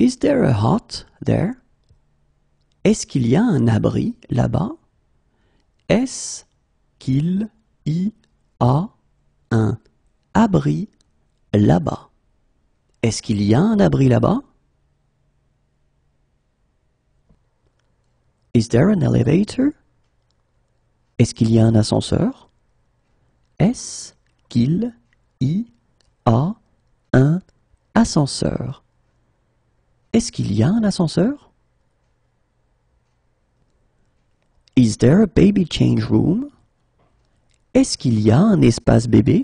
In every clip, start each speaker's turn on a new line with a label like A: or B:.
A: Is there a hut there? Est-ce qu'il y a un abri là-bas? Est-ce qu'il y a un abri là-bas? Est-ce qu'il y a un abri là-bas? Is there an elevator? Est-ce qu'il y a un ascenseur? Est-ce qu'il y a un ascenseur? Est-ce qu'il y a un ascenseur? Is there a baby change room? Est-ce qu'il y a un espace bébé?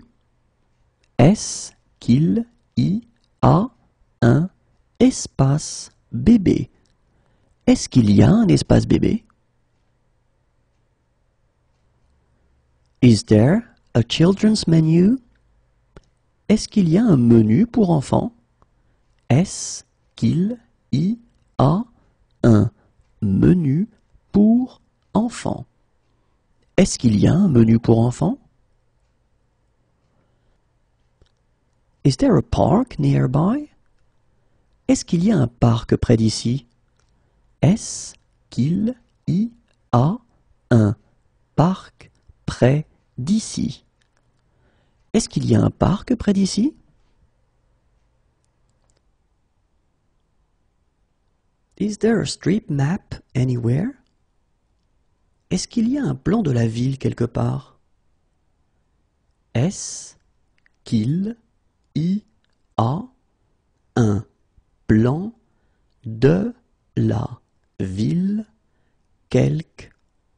A: Est-ce qu'il y a un espace bébé? Est-ce qu'il y a un espace bébé? Is there a children's menu? Est-ce qu'il y a un menu pour enfants? Est-ce qu'il y a un menu pour enfants? Est-ce qu'il y a un menu pour enfants? Is there a park nearby? Est-ce qu'il y a un parc près d'ici? Est-ce qu'il y a un parc près d'ici? Est-ce qu'il y a un parc près d'ici? Is there a street map anywhere? Est-ce qu'il y a un plan de la ville quelque part? Est-ce qu'il y a un plan de la ville quelque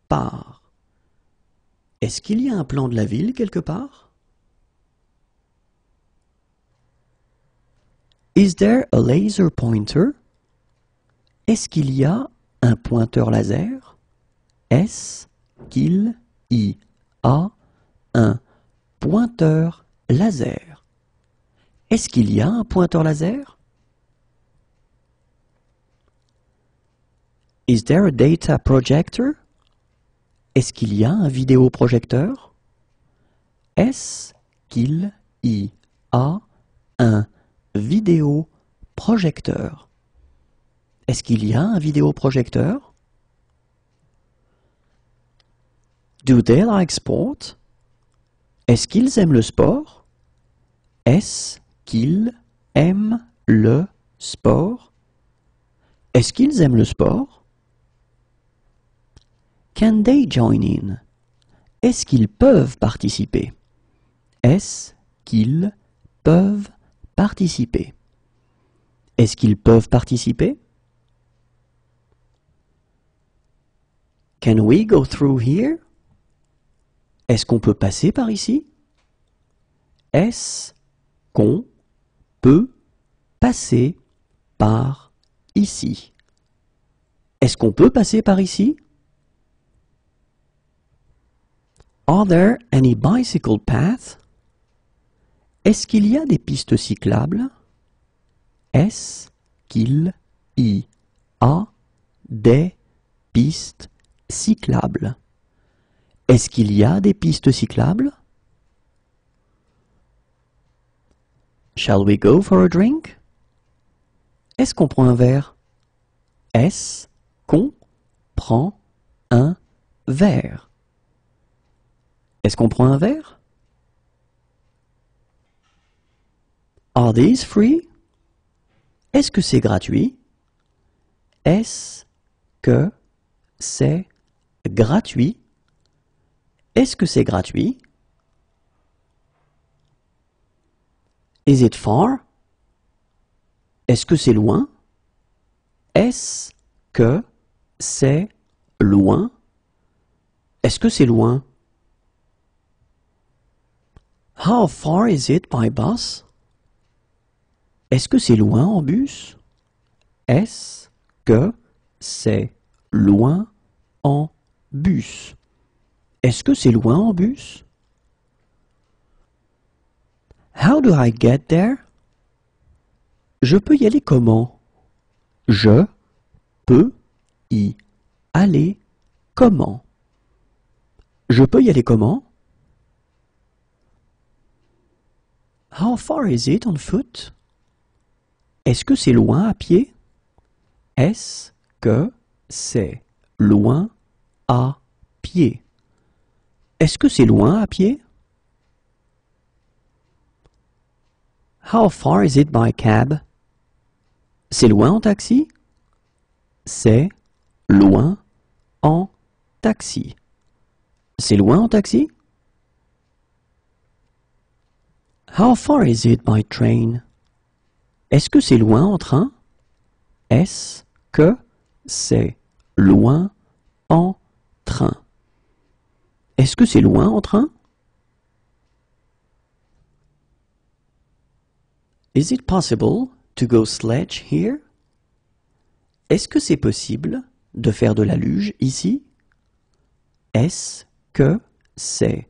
A: part? Est-ce qu'il y a un plan de la ville quelque part? Is there a laser pointer? Est-ce qu'il y a un pointeur laser? Est-ce qu'il y a un pointeur laser? Est-ce qu'il y a un pointeur laser? Is there a data projector? Est-ce qu'il y a un vidéoprojecteur? Est-ce qu'il y a un vidéoprojecteur? Est-ce qu'il y a un vidéoprojecteur? Do they like sport? Est-ce qu'ils aiment le sport? Est-ce qu'ils aiment le sport? Est-ce qu'ils aiment le sport? Can they join in? Est-ce qu'ils peuvent participer? Est-ce qu'ils peuvent participer? Est-ce qu'ils peuvent participer? Can we go through here? Est-ce qu'on peut passer par ici? Est-ce qu'on peut passer par ici? Est-ce qu'on peut passer par ici? Are there any bicycle paths? Est-ce qu'il y a des pistes cyclables? Est-ce qu'il y a des pistes cyclables? Est-ce qu'il y a des pistes cyclables? Shall we go for a drink? Est-ce qu'on prend un verre? Est-ce qu'on prend un verre? Est-ce qu'on prend un verre? Are these free? Est-ce que c'est gratuit? Est-ce que c'est gratuit? Est-ce que c'est gratuit? Is it far? Est-ce que c'est loin? Est-ce que c'est loin? Est-ce que c'est loin? How far is it by bus? Est-ce que c'est loin en bus? Est-ce que c'est loin en bus? Est-ce que c'est loin en bus? How do I get there? Je peux y aller comment? Je peux y aller comment? Je peux y aller comment? How far is it on foot? Est-ce que c'est loin à pied? Est-ce que c'est loin à pied? Est-ce que c'est loin à pied? How far is it by cab? C'est loin en taxi? C'est loin en taxi. C'est loin en taxi? How far is it by train? Est-ce que c'est loin en train? Est-ce que c'est loin en train? Est-ce que c'est loin en train? Is it possible to go sledge here? Est-ce que c'est possible de faire de la luge ici? Est-ce que c'est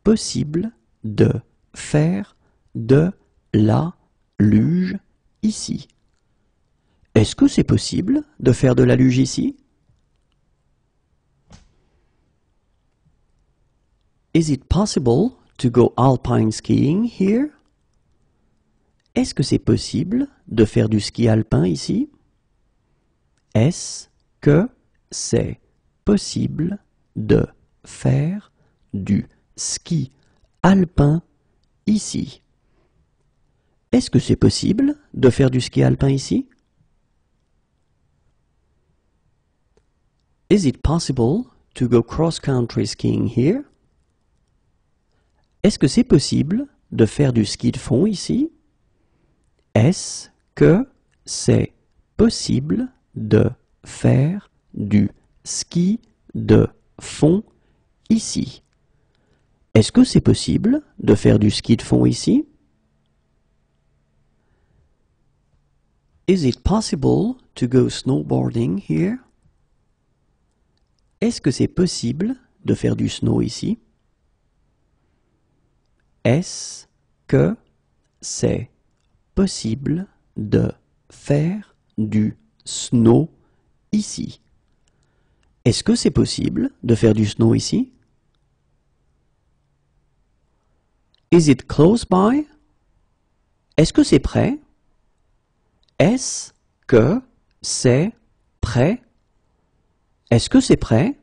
A: possible de faire de la luge ici? Est-ce que c'est possible de faire de la luge ici? Is it possible to go alpine skiing here? Est-ce que c'est possible de faire du ski alpin ici? Est-ce que c'est possible de faire du ski alpin ici? Est-ce que c'est possible de faire du ski alpin ici? Is it possible to go cross-country skiing here? Est-ce que c'est possible de faire du ski de fond ici? Est-ce que c'est possible de faire du ski de fond ici? Est-ce que c'est possible de faire du ski de fond ici? Is it possible to go snowboarding here? Est-ce que c'est possible de faire du snow ici? Est-ce que c'est possible de faire du snow ici? Est-ce que c'est possible de faire du snow ici? Is it close by? Est-ce que c'est prêt? Est-ce que c'est prêt? Est-ce que c'est prêt?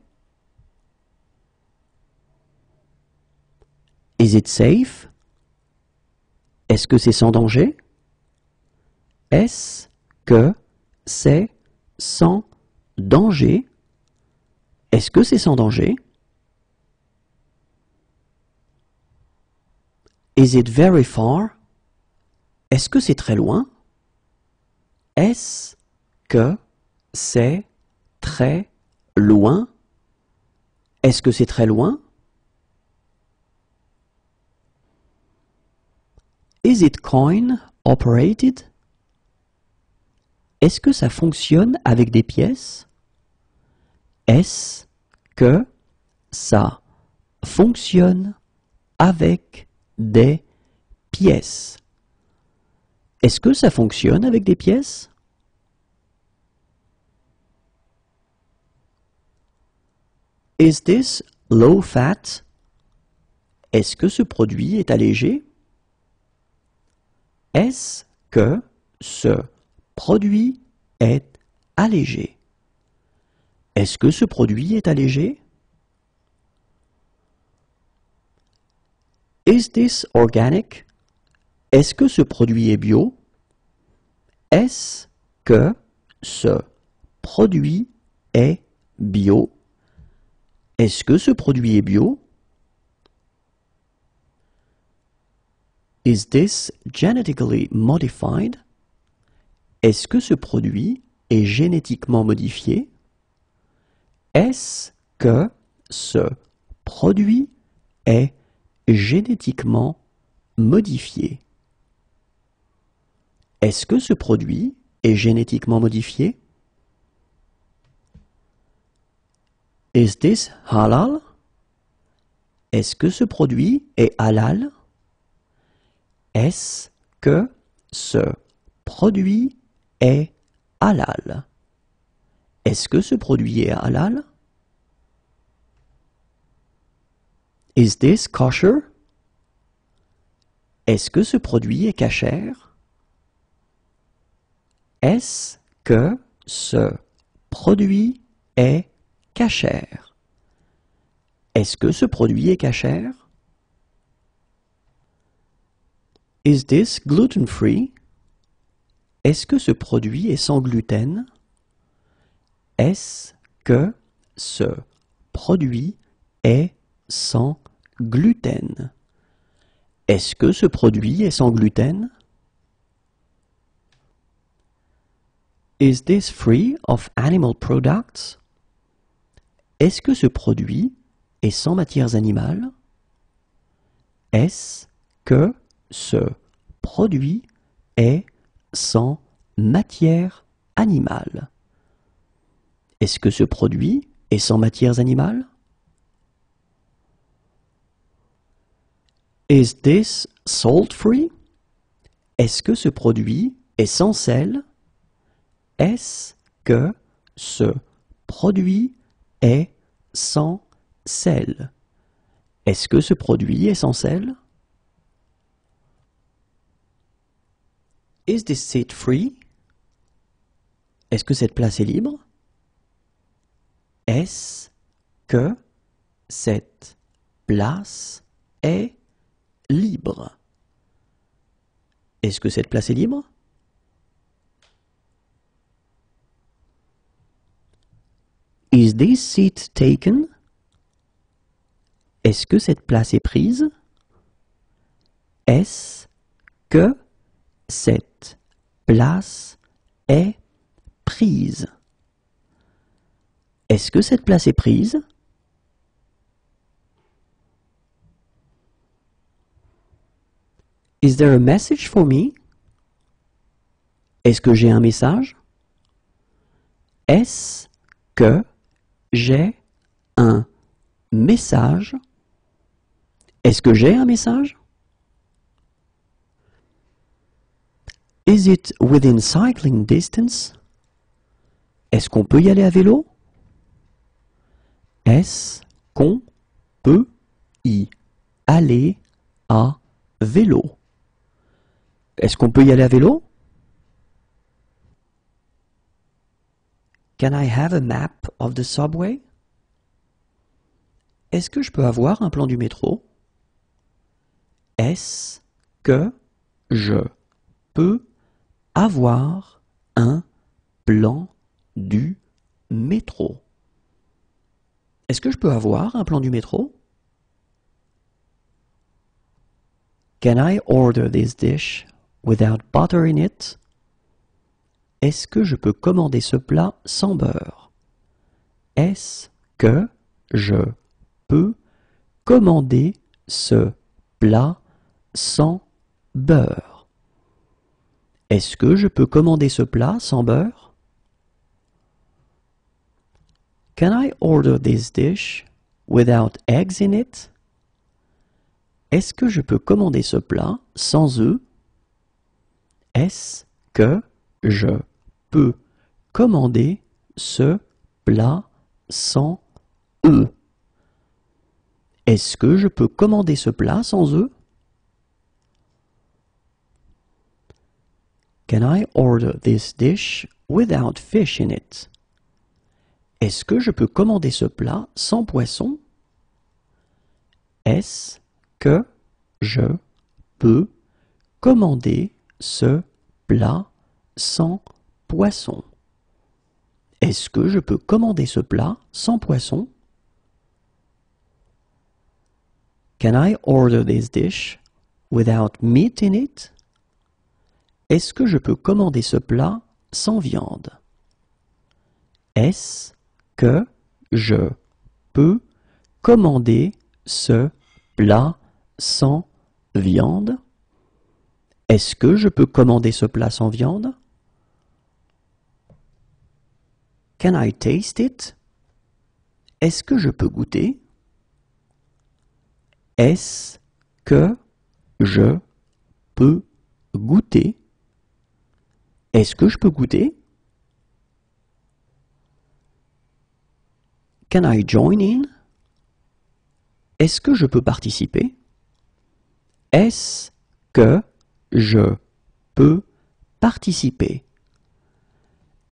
A: Is it safe? Est-ce que c'est sans danger? Est-ce que c'est sans danger? Est-ce que c'est sans danger? Is it very far? Est-ce que c'est très loin? Est-ce que c'est très loin? Est-ce que c'est très loin? Is it coin operated? Est-ce que ça fonctionne avec des pièces? Est-ce que ça fonctionne avec des pièces? Est-ce que ça fonctionne avec des pièces? Is this low fat? Est-ce que ce produit est allégé? Est-ce que ce produit est allégé? Est-ce que ce produit est allégé? Is this organic? Est-ce que ce produit est bio? Est-ce que ce produit est bio? Est-ce que ce produit est bio? Is this genetically modified? Est-ce que ce produit est génétiquement modifié? Est-ce que ce produit est génétiquement modifié? Est-ce que ce produit est génétiquement modifié? Is this halal? Est-ce que ce produit est halal? Est-ce que ce produit est halal? Est-ce que ce produit est halal? Is this kosher? Est-ce que ce produit est cachère? Est-ce que ce produit est cachère? Est-ce que ce produit est cachère? Is this gluten-free? Est-ce que ce produit est sans gluten? Est-ce que ce produit est sans gluten? Est-ce que ce produit est sans gluten? Is this free of animal products? Est-ce que ce produit est sans matières animales? Est-ce que ce produit est sans matière animale? Est-ce que ce produit est sans matières animales? Is this salt-free? Est-ce que ce produit est sans sel? Est-ce que ce produit est sans sel? Est-ce que ce produit est sans sel? Is this seat free? Est-ce que cette place est libre? Est-ce que cette place est libre? Est-ce que cette place est libre? Is this seat taken? Est-ce que cette place est prise? Est-ce que cette place est prise? Est-ce que cette place est prise? Is there a message for me? Est-ce que j'ai un message? Est-ce que j'ai un message? Est-ce que j'ai un message? Is it within cycling distance? Est-ce qu'on peut y aller à vélo? Est-ce qu'on peut y aller à vélo? Est-ce qu'on peut y aller à vélo? Can I have a map of the subway? Est-ce que je peux avoir un plan du métro? Est-ce que je peux avoir un plan du métro? Est-ce que je peux avoir un plan du métro? Can I order this dish without butter in it? Est-ce que je peux commander ce plat sans beurre? Est-ce que je peux commander ce plat sans beurre? Est-ce que je peux commander ce plat sans beurre? Can I order this dish without eggs in it? Est-ce que je peux commander ce plat sans œufs? Est-ce que je peux commander ce plat sans œufs? Est-ce que je peux commander ce plat sans œufs? Can I order this dish without fish in it? Est-ce que je peux commander ce plat sans poisson? Est-ce que je peux commander ce plat sans poisson? Est-ce que je peux commander ce plat sans poisson? Can I order this dish without meat in it? Est-ce que je peux commander ce plat sans viande? Est-ce que je peux commander ce plat sans viande? Est-ce que je peux commander ce plat sans viande? Can I taste it? Est-ce que je peux goûter? Est-ce que je peux goûter? Est-ce que je peux goûter? Can I join in? Est-ce que je peux participer? Est-ce que je peux participer?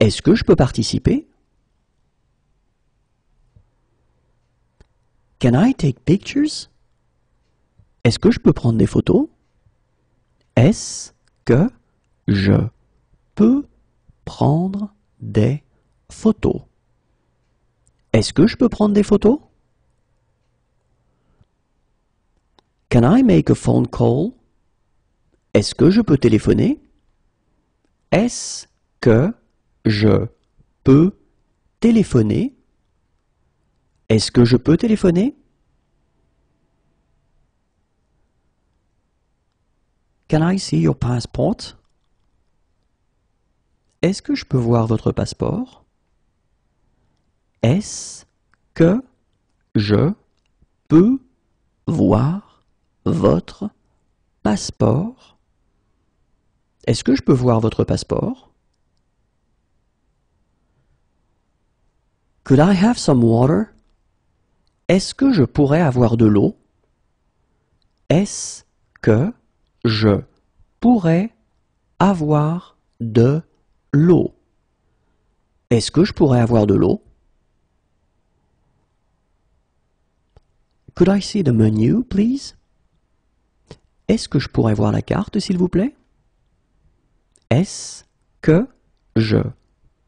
A: Est-ce que je peux participer? Can I take pictures? Est-ce que je peux prendre des photos? Est-ce que je peux prendre des photos? Est-ce que je peux prendre des photos? Can I make a phone call? Est-ce que je peux téléphoner? Est-ce que je peux téléphoner? Est-ce que je peux téléphoner? Can I see your passport? Est-ce que je peux voir votre passeport? Est-ce que je peux voir votre passeport? Est-ce que je peux voir votre passeport? Could I have some water? Est-ce que je pourrais avoir de l'eau? Est-ce que je pourrais avoir de l'eau? Est-ce que je pourrais avoir de l'eau? Could I see the menu, please? Est-ce que je pourrais voir la carte, s'il vous plaît? Est-ce que je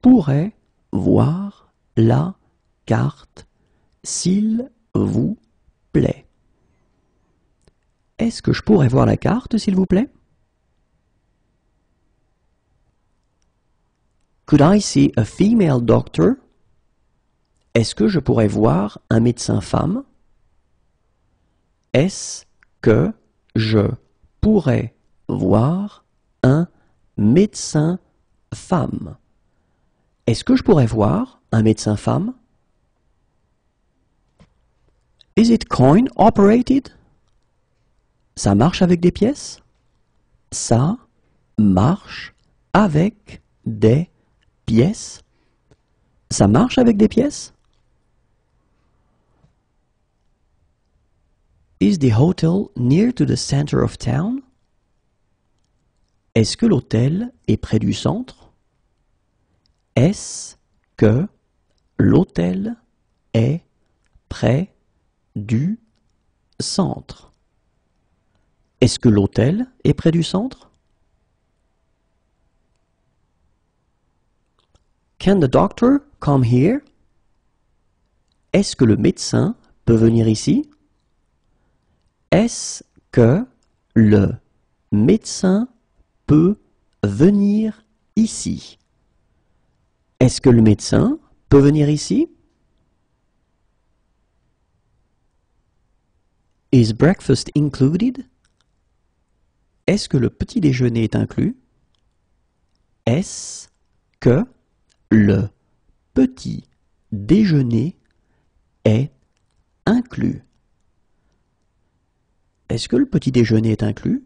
A: pourrais voir la carte, s'il vous plaît? Est-ce que je pourrais voir la carte, s'il vous plaît? Could I see a female doctor? Est-ce que je pourrais voir un médecin femme? Est-ce que je pourrais voir un médecin femme? Est-ce que je pourrais voir un médecin femme? Is it coin operated? Ça marche avec des pièces? Ça marche avec des pièces? Ça marche avec des pièces? Is the hotel near to the center of town? Est-ce que l'hôtel est près du centre? Est-ce que l'hôtel est près du centre? Est-ce que l'hôtel est près du centre? Can the doctor come here? Est-ce que le médecin peut venir ici? Est-ce que le médecin peut venir ici? Est-ce que le médecin peut venir ici? Is breakfast included? Est-ce que le petit déjeuner est inclus? Est-ce que le petit déjeuner est inclus? Est-ce que le petit déjeuner est inclus?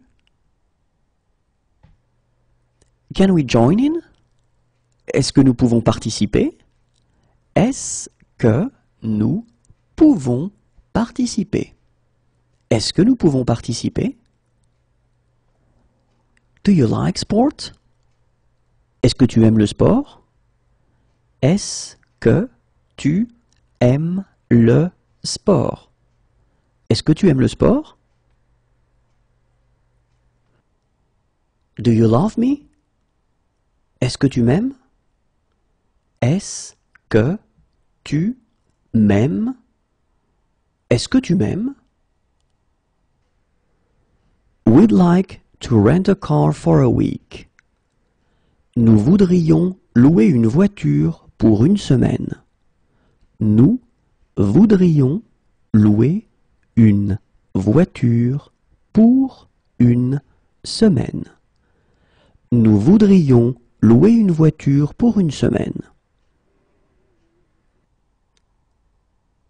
A: Can we join in? Est-ce que nous pouvons participer? Est-ce que nous pouvons participer? Est-ce que nous pouvons participer? Do you like sport? Est-ce que tu aimes le sport? Est-ce que tu aimes le sport? Est-ce que tu aimes le sport? Do you love me? Est-ce que tu m'aimes? Est-ce que tu m'aimes? Est-ce que tu m'aimes? We'd like to rent a car for a week. Nous voudrions louer une voiture pour une semaine. Nous voudrions louer une voiture pour une semaine. Nous voudrions louer une voiture pour une semaine.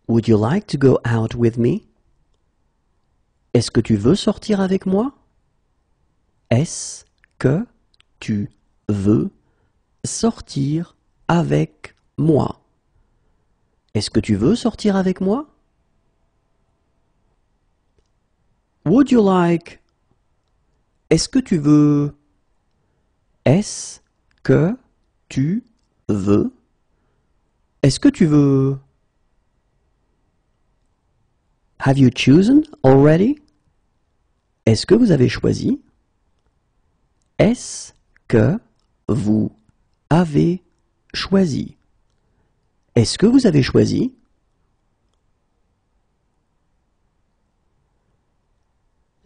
A: Would you like to go out with me? Est-ce que tu veux sortir avec moi? Est-ce que tu veux sortir avec moi? Est-ce que tu veux sortir avec moi? Would you like? Est-ce que tu veux? Est-ce que tu veux? Est-ce que tu veux? Have you chosen already? Est-ce que vous avez choisi? Est-ce que vous avez choisi? Est-ce que vous avez choisi?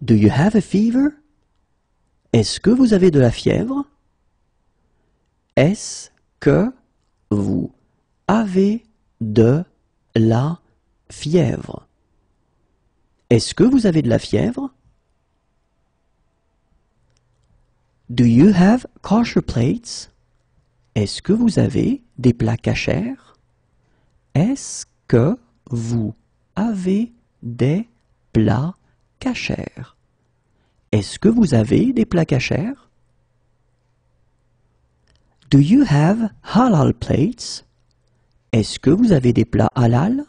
A: Do you have a fever? Est-ce que vous avez de la fièvre? Est-ce que vous avez de la fièvre? Est-ce que vous avez de la fièvre? Do you have kosher plates? Est-ce que vous avez des plats kashers? Est-ce que vous avez des plats kashers? Est-ce que vous avez des plats kashers? Do you have halal plates? Est-ce que vous avez des plats halal?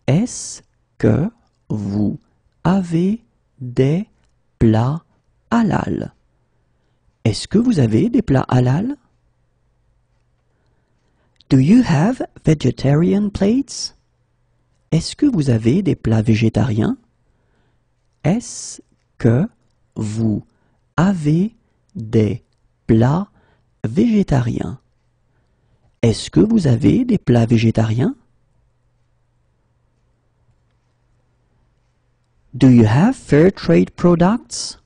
A: Est-ce que vous avez des plats halal? Est-ce que vous avez des plats halal? Do you have vegetarian plates? Est-ce que vous avez des plats végétariens? Est-ce que vous avez des plats végétariens? Est-ce que vous avez des plats végétariens? Do you have fair trade products?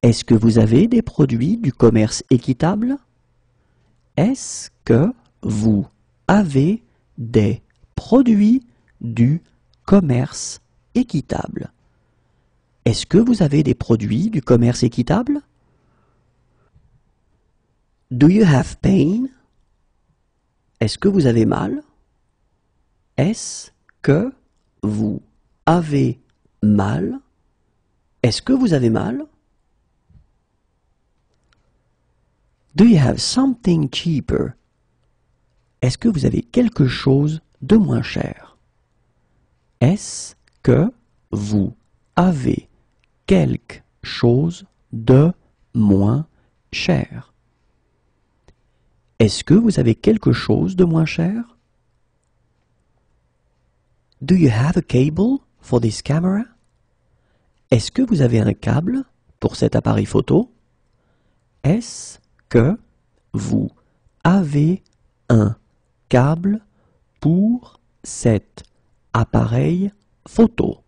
A: Est-ce que vous avez des produits du commerce équitable? Est-ce que vous avez des produits du commerce équitable? Est-ce que vous avez des produits du commerce équitable? Do you have pain? Est-ce que vous avez mal? Est-ce que vous avez mal? Est-ce que vous avez mal? Do you have something cheaper? Est-ce que vous avez quelque chose de moins cher? Est-ce que vous avez quelque chose de moins cher? Est-ce que vous avez quelque chose de moins cher? Do you have a cable for this camera? Est-ce que vous avez un câble pour cet appareil photo? Est-ce que vous avez un câble pour cet appareil photo?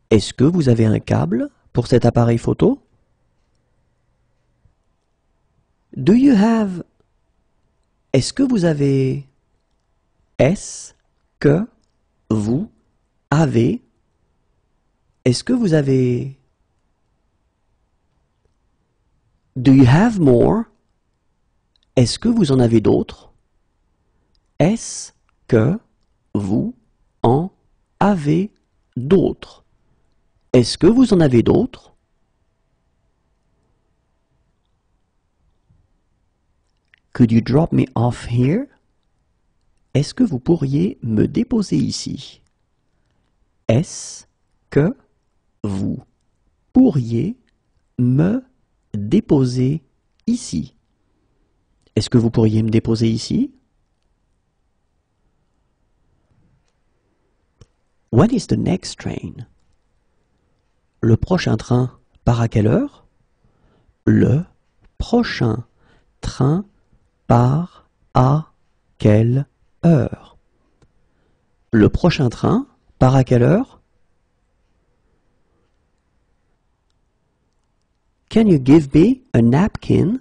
A: Est-ce que vous avez un câble pour cet appareil photo? Do you have? Est-ce que vous avez? Est-ce que vous avez? Est-ce que vous avez? Do you have more? Est-ce que vous en avez d'autres? Est-ce que vous en avez d'autres? Est-ce que vous en avez d'autres? Could you drop me off here? Est-ce que vous pourriez me déposer ici? Est-ce que vous pourriez me déposer ici? Est-ce que vous pourriez me déposer ici? When is the next train? Le prochain train part à quelle heure? Le prochain train part à quelle heure? Le prochain train part à quelle heure? Can you give me a napkin?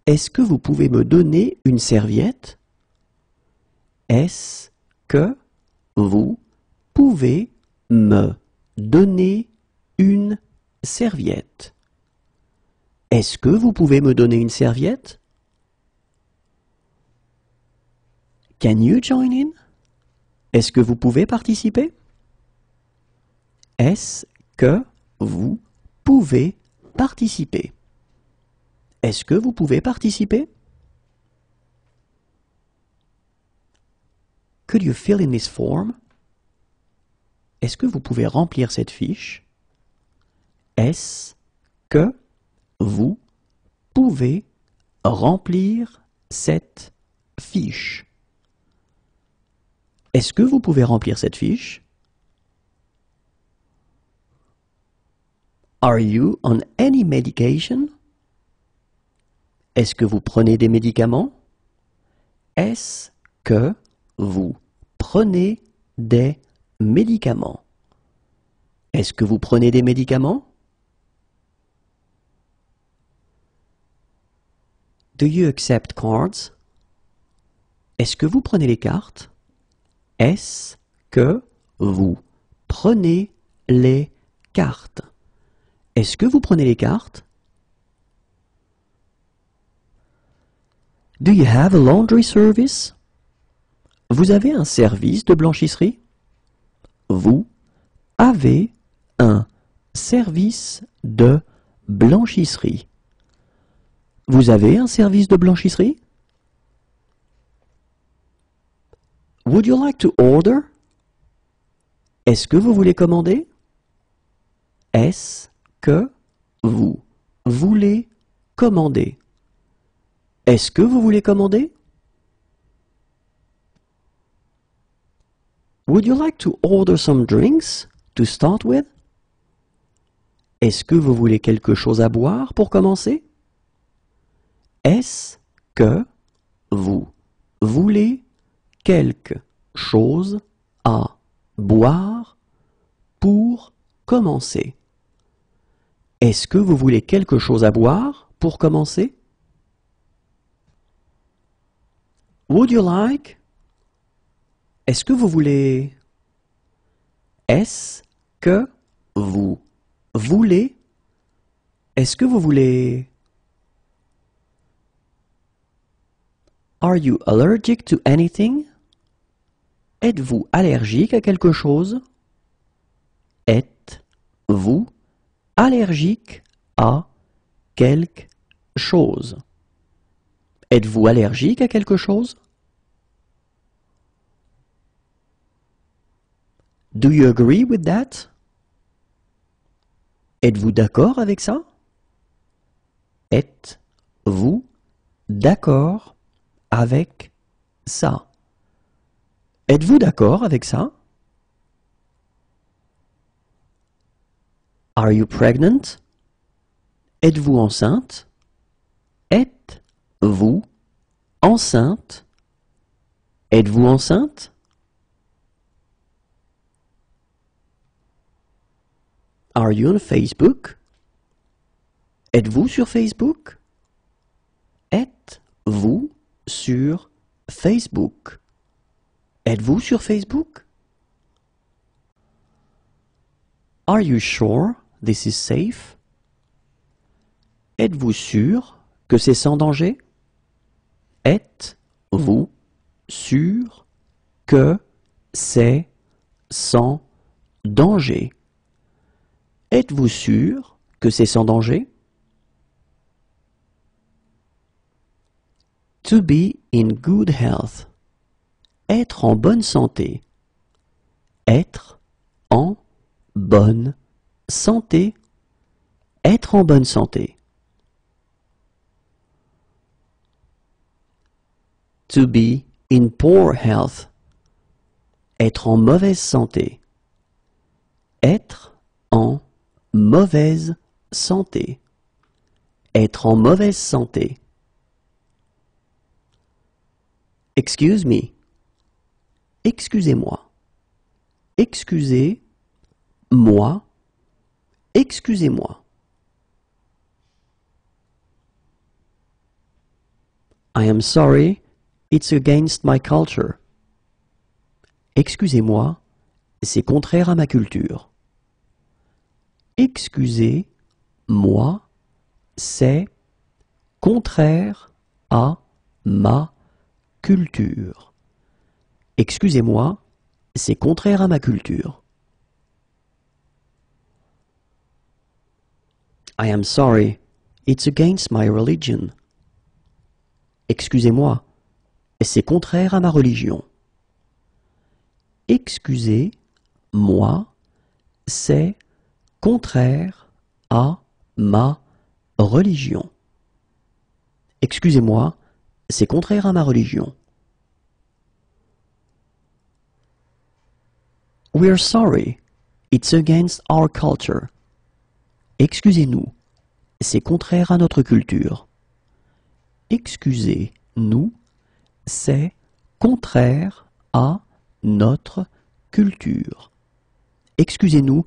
A: Est-ce que vous pouvez me donner une serviette? Est-ce que vous pouvez me donner une serviette? Est-ce que vous pouvez me donner une serviette? Can you join in? Est-ce que vous pouvez participer? Est-ce que vous pouvez participer? Est-ce que vous pouvez participer? Could you fill in this form? Est-ce que vous pouvez remplir cette fiche? Est-ce que vous pouvez remplir cette fiche? Est-ce que vous pouvez remplir cette fiche? Are you on any medication? Est-ce que vous prenez des médicaments? Est-ce que vous prenez des médicaments? Est-ce que vous prenez des médicaments? Do you accept cards? Est-ce que vous prenez les cartes? Est-ce que vous prenez les cartes? Est-ce que vous prenez les cartes? Do you have a laundry service? Vous avez un service de blanchisserie? Vous avez un service de blanchisserie. Vous avez un service de blanchisserie? Would you like to order? Est-ce que vous voulez commander? Est-ce que vous voulez commander? Est-ce que vous voulez commander? Would you like to order some drinks to start with? Est-ce que vous voulez quelque chose à boire pour commencer? Est-ce que vous voulez quelque chose à boire pour commencer? Est-ce que vous voulez quelque chose à boire pour commencer? Would you like? Est-ce que vous voulez? Est-ce que vous voulez? Est-ce que vous voulez? Are you allergic to anything? Êtes-vous allergique à quelque chose? Êtes-vous allergique à quelque chose? Êtes-vous allergique à quelque chose? Do you agree with that? Êtes-vous d'accord avec ça? Êtes-vous d'accord avec ça? Êtes-vous d'accord avec ça? Are you pregnant? Êtes-vous enceinte? Êtes-vous enceinte? Êtes-vous enceinte? Are you on Facebook? Êtes-vous sur Facebook? Êtes-vous sur Facebook? Êtes-vous sur Facebook? Are you sure this is safe? Êtes-vous sûr que c'est sans danger? Êtes-vous sûr que c'est sans danger? Êtes-vous sûr que c'est sans danger? To be in good health. Être en bonne santé. Être en bonne santé. Être en bonne santé. To be in poor health. Être en mauvaise santé. Être en mauvaise santé. Être en mauvaise santé. Excuse me. Excusez-moi. Excusez-moi. Excusez-moi. I am sorry, it's against my culture. Excusez-moi, c'est contraire à ma culture. Excusez-moi, c'est contraire à ma culture. Excusez-moi, c'est contraire à ma culture. I am sorry, it's against my religion. Excusez-moi, c'est contraire à ma religion. Excusez-moi, c'est contraire à ma religion. Excusez-moi, c'est contraire à ma religion. We're sorry, it's against our culture. Excusez-nous, c'est contraire à notre culture. Excusez-nous, c'est contraire à notre culture. Excusez-nous,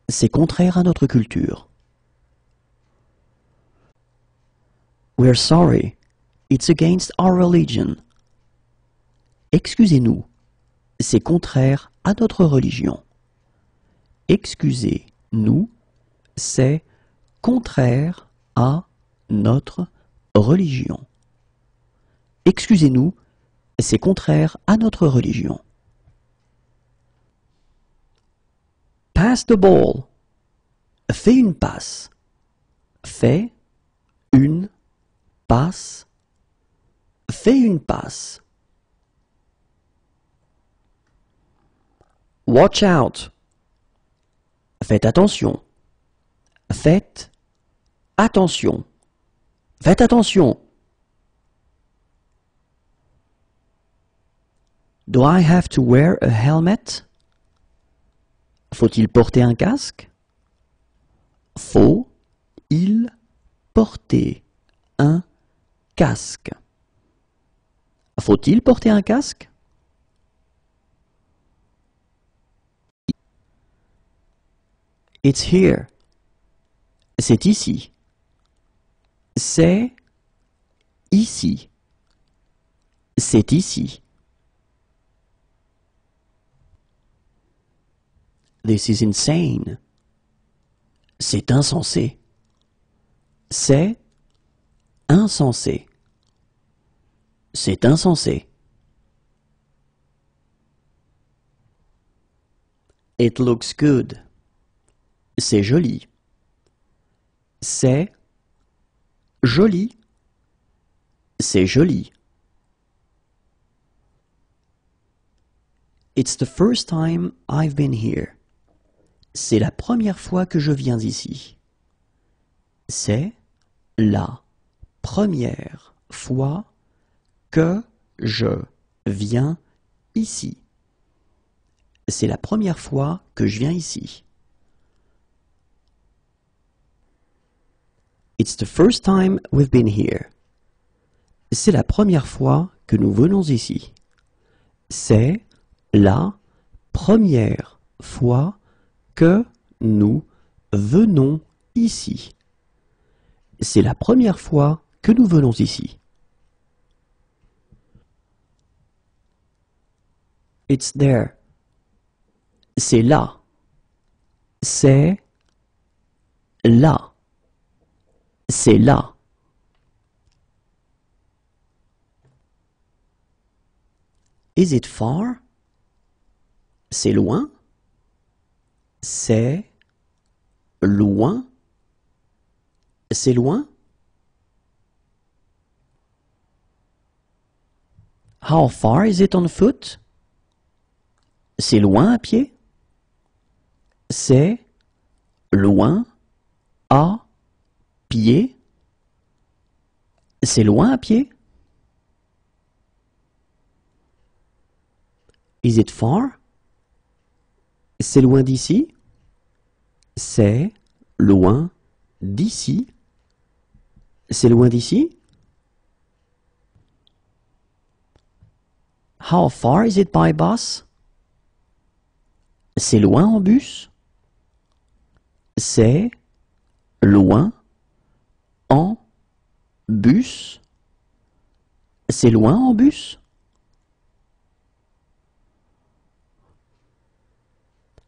A: c'est contraire à notre culture. We're sorry, it's against our religion. Excusez-nous, c'est contraire à notre religion. Excusez-nous, c'est contraire à notre religion. Excusez-nous, c'est contraire à notre religion. Pass the ball. Fais une passe. Fais une passe. Fais une passe. Watch out. Faites attention. Faites attention. Faites attention. Do I have to wear a helmet? Faut-il porter un casque? Faut-il porter un casque? Faut-il porter un casque? It's here. C'est ici. C'est ici. C'est ici. This is insane. C'est insensé. C'est insensé. C'est insensé. It looks good. C'est joli. C'est joli. C'est joli. It's the first time I've been here. C'est la première fois que je viens ici. C'est la première fois que je viens ici. C'est la première fois que je viens ici. It's the first time we've been here. C'est la première fois que nous venons ici. C'est la première fois que nous venons ici. C'est la première fois que nous venons ici. It's there. C'est là. C'est là. C'est là. Is it far? C'est loin? C'est loin? C'est loin? How far is it on foot? C'est loin à pied? C'est loin à pied? C'est loin à pied? Is it far? C'est loin d'ici? C'est loin d'ici? C'est loin d'ici? How far is it by bus? C'est loin en bus? C'est loin en bus? C'est loin en bus?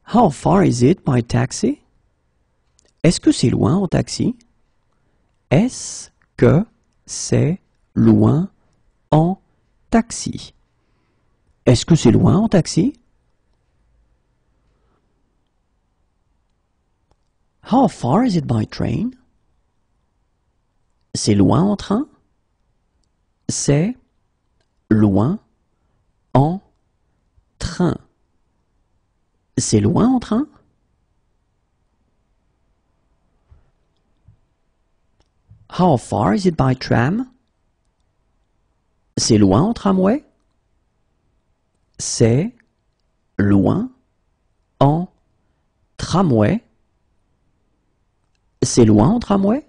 A: How far is it by taxi? Est-ce que c'est loin en taxi? Est-ce que c'est loin en taxi? Est-ce que c'est loin en taxi? How far is it by train? C'est loin en train? C'est loin en train. C'est loin en train? How far is it by tram? C'est loin en tramway? C'est loin en tramway? C'est loin en tramway?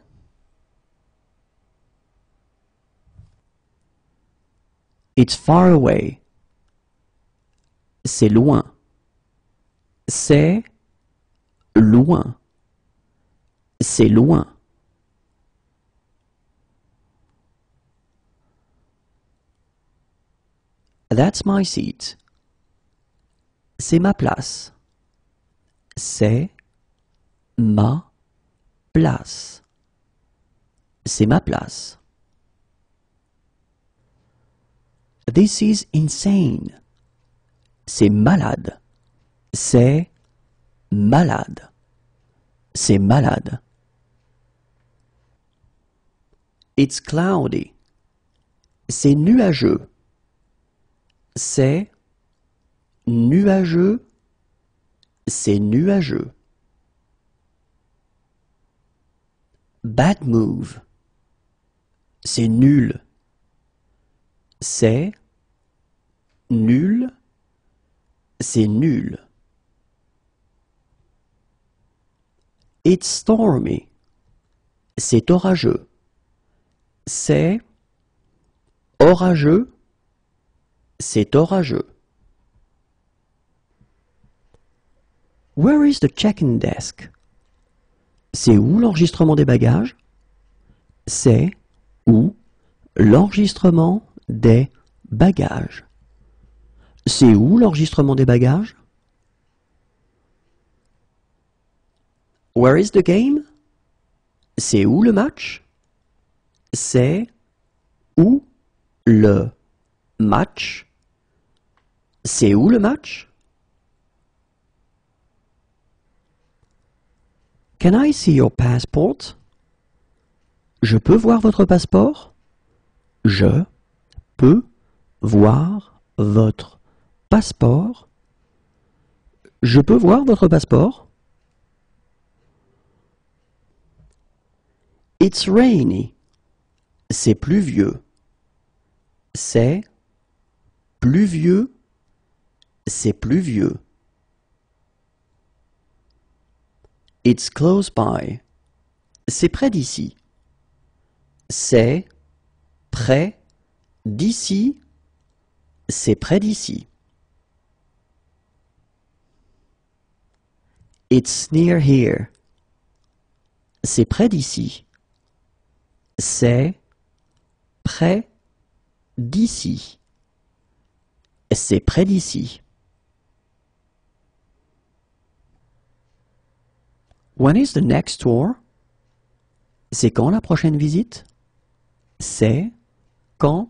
A: It's far away. C'est loin. C'est loin. C'est loin. That's my seat. C'est ma place. C'est ma place. C'est ma place. This is insane. C'est malade. C'est malade. C'est malade. It's cloudy. C'est nuageux. C'est nuageux. C'est nuageux. Bad move. C'est nul. C'est nul. C'est nul. It's stormy. C'est orageux. C'est orageux. C'est orageux. Where is the check-in desk? C'est où l'enregistrement des bagages? C'est où l'enregistrement des bagages? C'est où l'enregistrement des bagages? Where is the game? C'est où le match? C'est où le match? C'est où le match? Can I see your passport? Je peux voir votre passeport? Je peux voir votre passeport? Je peux voir votre passeport? It's rainy. C'est pluvieux. C'est pluvieux. C'est pluvieux. It's close by. C'est près d'ici. C'est près d'ici. C'est près d'ici. It's near here. C'est près d'ici. C'est près d'ici. C'est près d'ici. When is the next tour? C'est quand la prochaine visite? C'est quand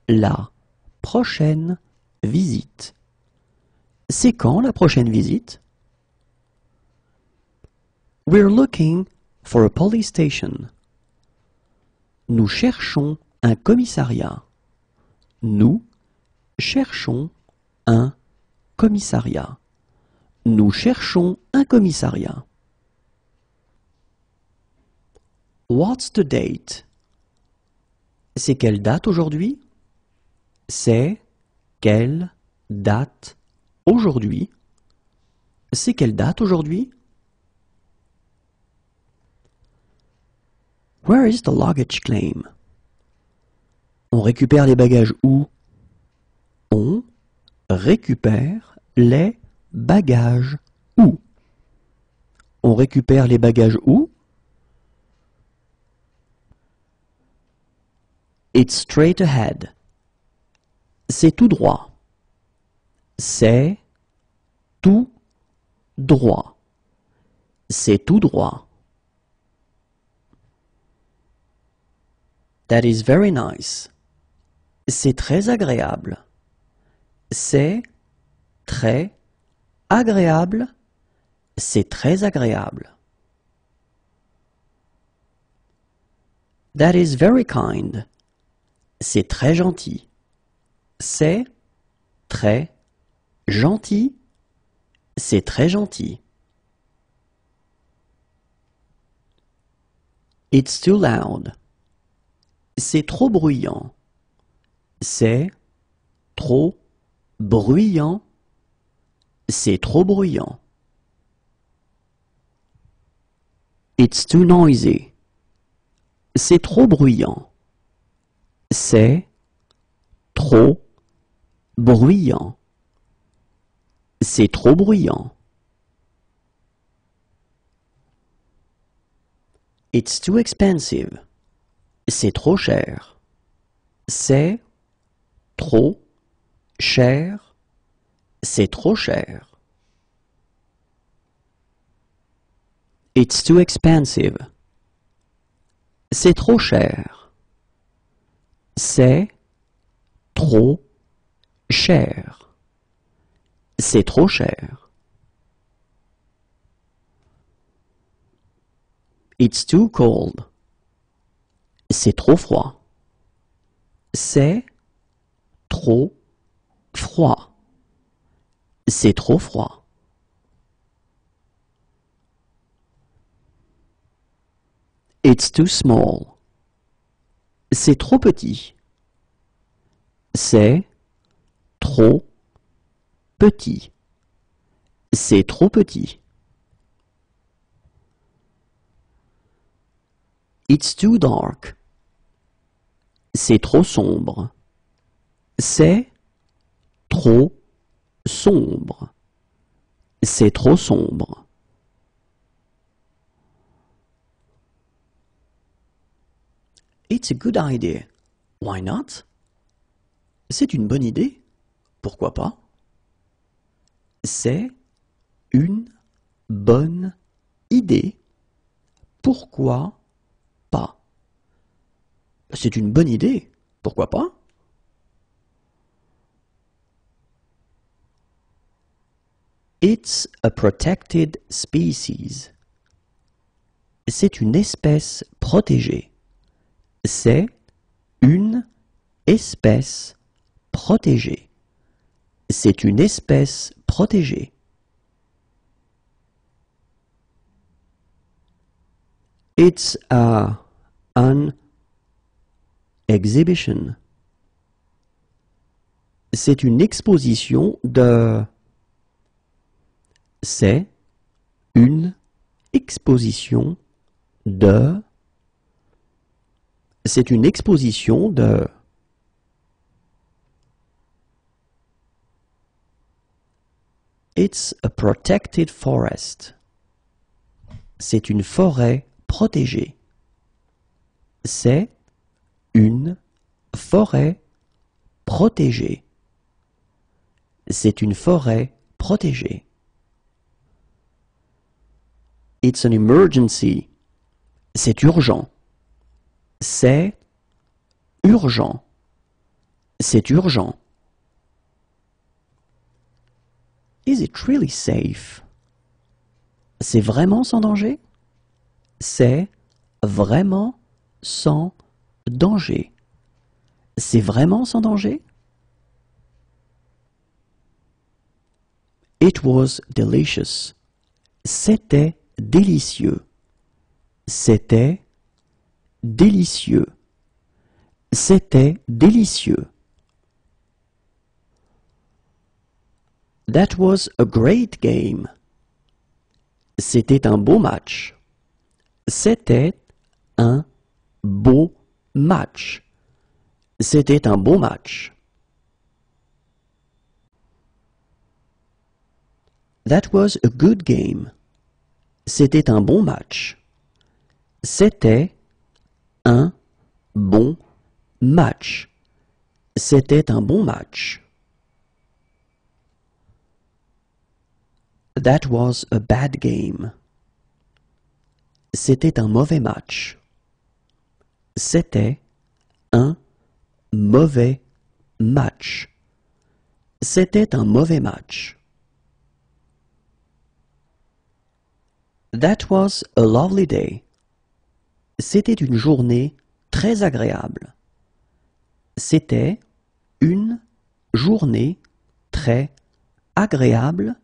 A: la prochaine visite? C'est quand la prochaine visite? We're looking for a police station. Nous cherchons un commissariat. Nous cherchons un commissariat. Nous cherchons un commissariat. What's the date? C'est quelle date aujourd'hui? C'est quelle date aujourd'hui? C'est quelle date aujourd'hui? Where is the luggage claim? On récupère les bagages où? On récupère les bagages où? On récupère les bagages où? It's straight ahead. C'est tout droit. C'est tout droit. C'est tout droit. That is very nice. C'est très agréable. C'est très agréable. C'est très agréable. That is very kind. C'est très gentil. C'est très gentil. C'est très gentil. It's too loud. C'est trop bruyant. C'est trop bruyant. C'est trop bruyant. It's too noisy. C'est trop bruyant. C'est trop bruyant. C'est trop bruyant. It's too expensive. C'est trop cher. C'est trop cher. C'est trop cher. It's too expensive. C'est trop cher. C'est trop cher. C'est trop cher. It's too cold. C'est trop froid. C'est trop froid. C'est trop froid. It's too small. C'est trop petit. C'est trop petit. C'est trop petit. It's too dark. C'est trop sombre. C'est trop sombre. C'est trop sombre. It's a good idea. Why not? C'est une bonne idée. Pourquoi pas? C'est une bonne idée. Pourquoi pas? C'est une bonne idée. Pourquoi pas? It's a protected species. C'est une espèce protégée. C'est une espèce protégée. C'est une espèce protégée. It's an exhibition. C'est une exposition de... C'est une exposition de... C'est une exposition de... It's a protected forest. C'est une forêt protégée. C'est une forêt protégée. C'est une forêt protégée. It's an emergency. C'est urgent. C'est urgent. C'est urgent. Is it really safe? C'est vraiment sans danger? C'est vraiment sans danger. C'est vraiment sans danger? It was delicious. C'était délicieux. C'était délicieux. C'était délicieux. That was a great game. C'était un beau match. C'était un beau match. C'était un beau match. That was a good game. C'était un bon match. C'était un bon match. C'était un bon match. That was a bad game. C'était un mauvais match. C'était un mauvais match. C'était un mauvais match. That was a lovely day. C'était une journée très agréable. C'était une journée très agréable.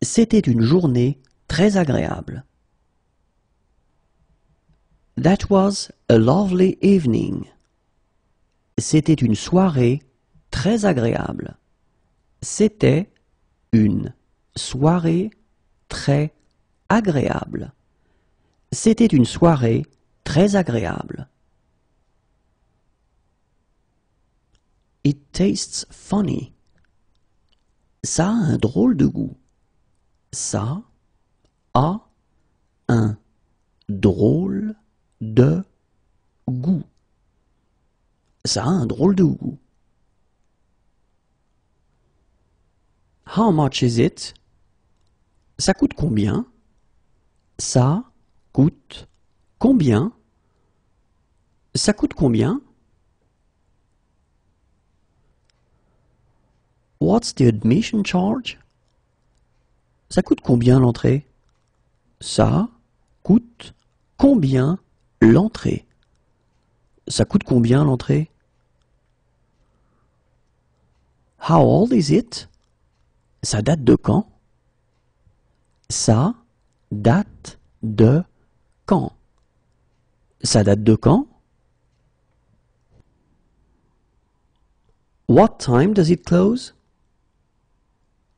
A: C'était une journée très agréable. That was a lovely evening. C'était une soirée très agréable. C'était une soirée très agréable. C'était une soirée très agréable. It tastes funny. Ça a un drôle de goût. Ça a un drôle de goût. Ça a un drôle de goût. How much is it? Ça coûte combien? Ça coûte combien? Ça coûte combien? What's the admission charge? Ça coûte combien l'entrée? Ça coûte combien l'entrée? Ça coûte combien l'entrée? How old is it? Ça date de quand? Ça date de quand? Ça date de quand? What time does it close?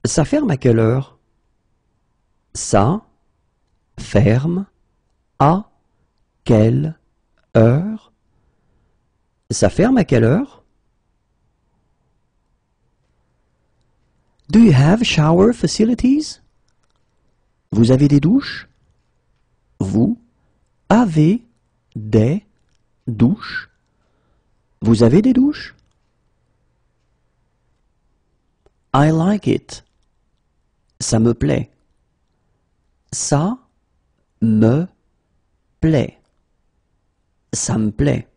A: Ça ferme à quelle heure? Ça ferme à quelle heure? Ça ferme à quelle heure? Do you have shower facilities? Vous avez des douches? Vous avez des douches? Vous avez des douches? I like it. Ça me plaît. Ça me plaît. Ça me plaît.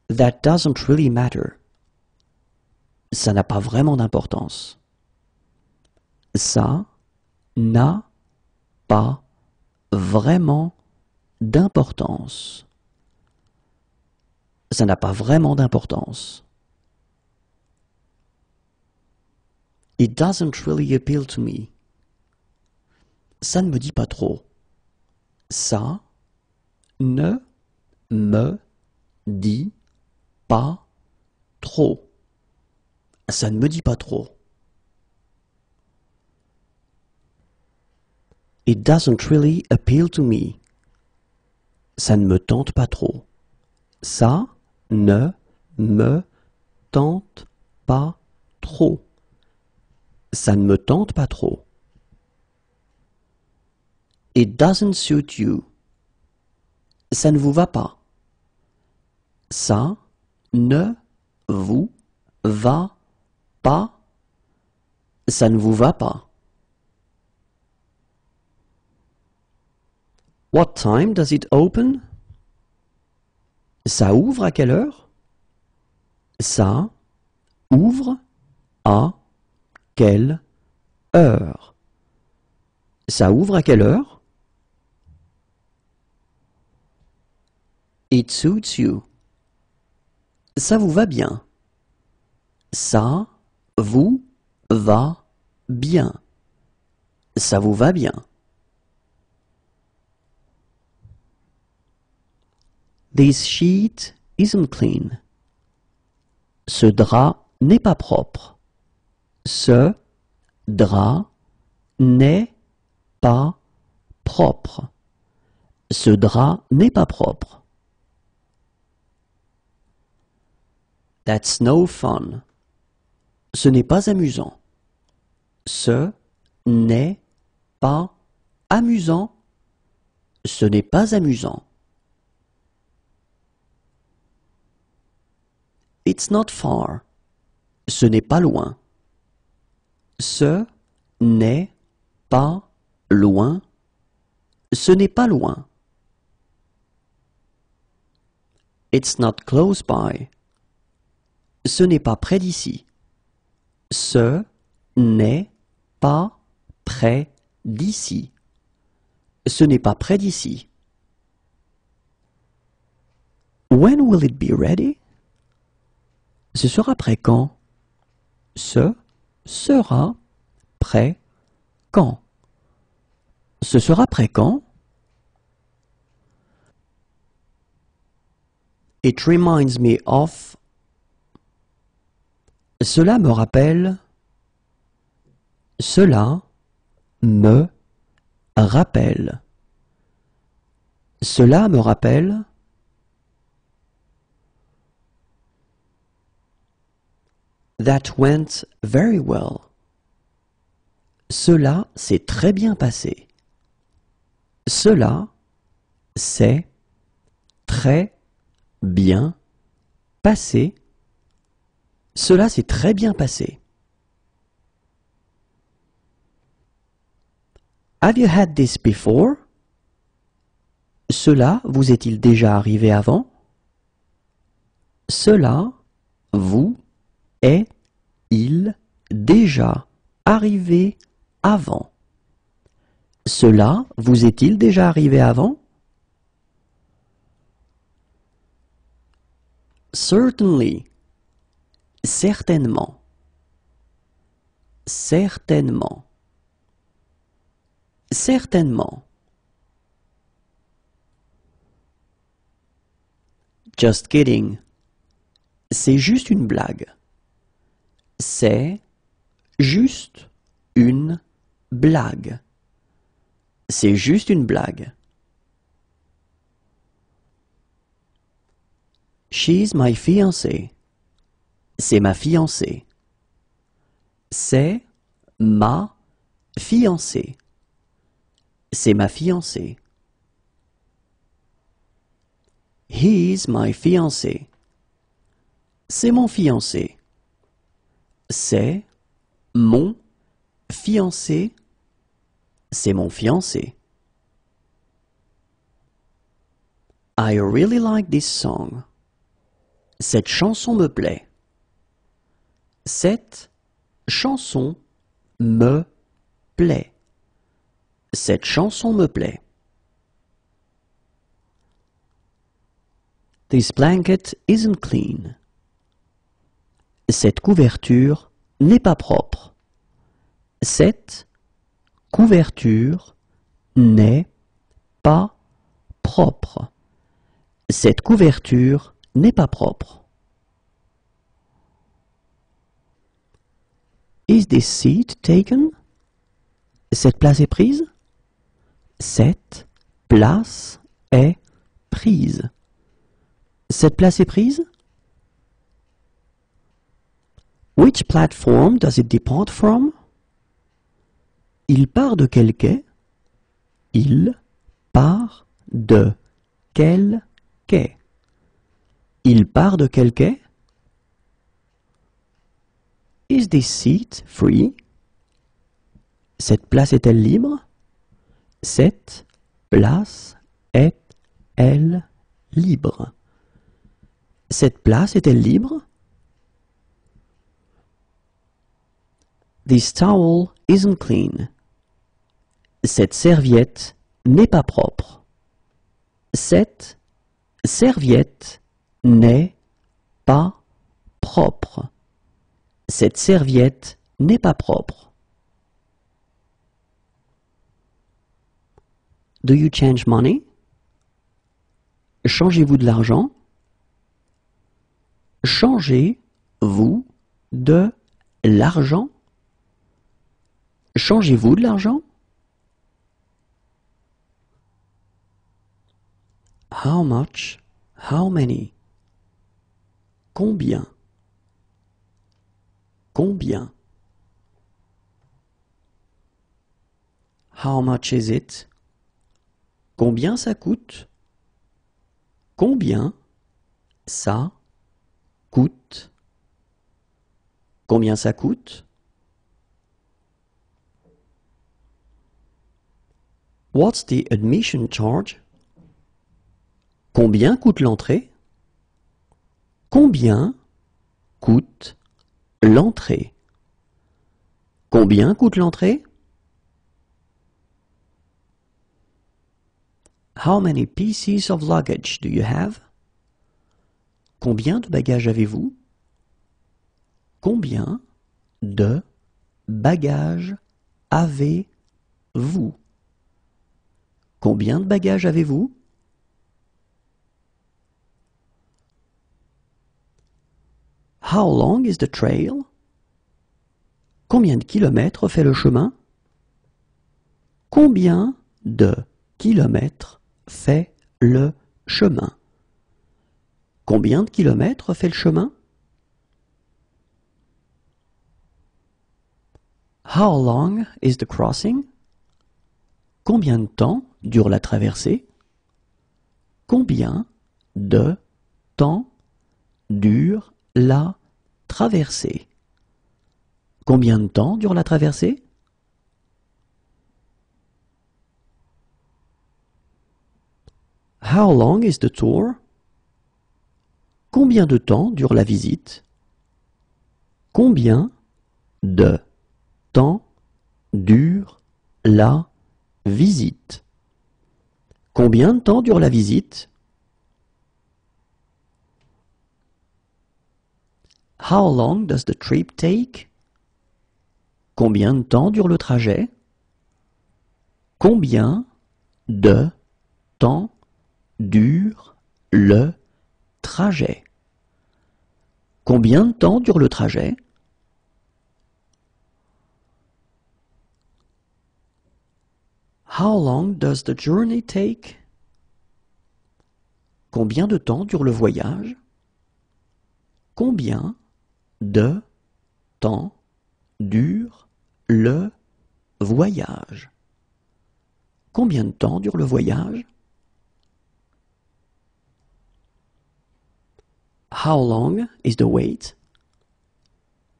A: That doesn't really matter. Ça n'a pas vraiment d'importance. Ça n'a pas vraiment d'importance. Ça n'a pas vraiment d'importance. It doesn't really appeal to me. Ça ne me dit pas trop. Ça ne me dit pas trop. Ça ne me dit pas trop. It doesn't really appeal to me. Ça ne me tente pas trop. Ça ne me tente pas trop. Ça ne me tente pas trop. It doesn't suit you. Ça ne vous va pas. Ça ne vous va pas. Ça ne vous va pas. What time does it open? Ça ouvre à quelle heure? Ça ouvre à quelle heure? Ça ouvre à quelle heure? It suits you. Ça vous va bien. Ça vous va bien. Ça vous va bien. This sheet isn't clean. Ce drap n'est pas propre. Ce drap n'est pas propre. Ce drap n'est pas propre. That's no fun. Ce n'est pas amusant. Ce n'est pas amusant. Ce n'est pas amusant. It's not far. Ce n'est pas loin. Ce n'est pas loin. Ce n'est pas loin. It's not close by. Ce n'est pas près d'ici. Ce n'est pas près d'ici. Ce n'est pas près d'ici. When will it be ready? Ce sera prêt quand? Ce sera prêt quand? Ce sera prêt quand? It reminds me of. Cela me rappelle. Cela me rappelle. Cela me rappelle. That went very well. Cela s'est très bien passé. Cela s'est très bien passé. Cela s'est très bien passé. Have you had this before? Cela vous est-il déjà arrivé avant? Cela vous est-il déjà arrivé avant? Cela vous est-il déjà arrivé avant? Certainly. Certainement. Certainement. Certainement. Just kidding. C'est juste une blague. C'est juste une blague. C'est juste une blague. She's my fiancée. C'est ma fiancée. C'est ma fiancée. C'est ma fiancée. He's my fiancé. C'est mon fiancé. C'est mon fiancé. C'est mon fiancé. I really like this song. Cette chanson me plaît. Cette chanson me plaît. Cette chanson me plaît. This blanket isn't clean. Cette couverture n'est pas propre. Cette couverture n'est pas propre. Cette couverture n'est pas propre. Is this seat taken? Cette place est prise? Cette place est prise. Cette place est prise? Which platform does it depart from? Il part de quel quai? Il part de quel quai? Il part de quel quai? Is this seat free? Cette place est-elle libre? Cette place est-elle libre? Cette place est-elle libre? This towel isn't clean. Cette serviette n'est pas propre. Cette serviette n'est pas propre. Cette serviette n'est pas propre. Do you change money? Changez-vous de l'argent? Changez-vous de l'argent? Changez-vous de l'argent? How much? How many? Combien? Combien? How much is it? Combien ça coûte? Combien ça coûte? Combien ça coûte? What's the admission charge? Combien coûte l'entrée? Combien coûte l'entrée? Combien coûte l'entrée? How many pieces of luggage do you have? Combien de bagages avez-vous? Combien de bagages avez-vous? Combien de bagages avez-vous? How long is the trail? Combien de kilomètres fait le chemin? Combien de kilomètres fait le chemin? Combien de kilomètres fait le chemin? How long is the crossing? Combien de temps dure la traversée? Combien de temps dure la traversée? Combien de temps dure la traversée? How long is the tour? Combien de temps dure la visite? Combien de temps dure la visite? Combien de temps dure la visite? How long does the trip take? Combien de temps dure le trajet? Combien de temps dure le trajet? Combien de temps dure le trajet? How long does the journey take? Combien de temps dure le voyage? Combien de temps dure le voyage? Combien de temps dure le voyage? How long is the wait?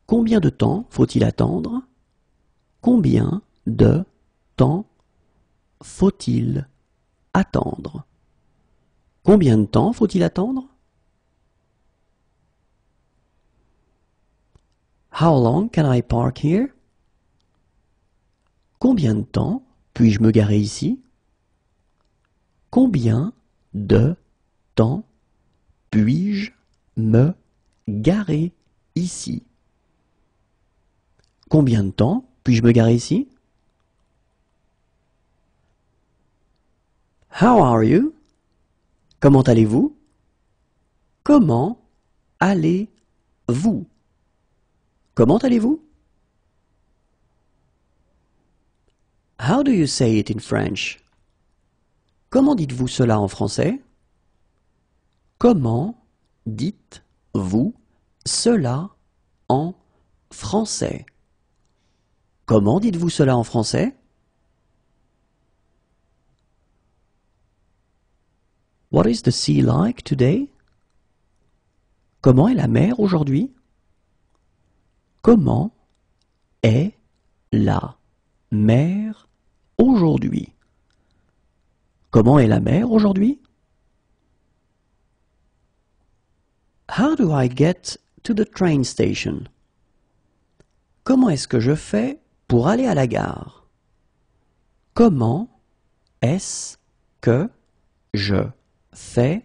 A: Combien de temps faut-il attendre? Combien de temps faut-il attendre? Combien de temps faut-il attendre? How long can I park here? Combien de temps puis-je me garer ici? Combien de temps puis-je me garer ici? Combien de temps puis-je me garer ici? How are you? Comment allez-vous? Comment allez-vous? Comment allez-vous? How do you say it in French? Comment dites-vous cela en français? Comment dites-vous cela en français? Comment dites-vous cela en français? What is the sea like today? Comment est la mer aujourd'hui? Comment est la mer aujourd'hui? Comment est la mer aujourd'hui? How do I get to the train station? Comment est-ce que je fais pour aller à la gare? Comment est-ce que je fais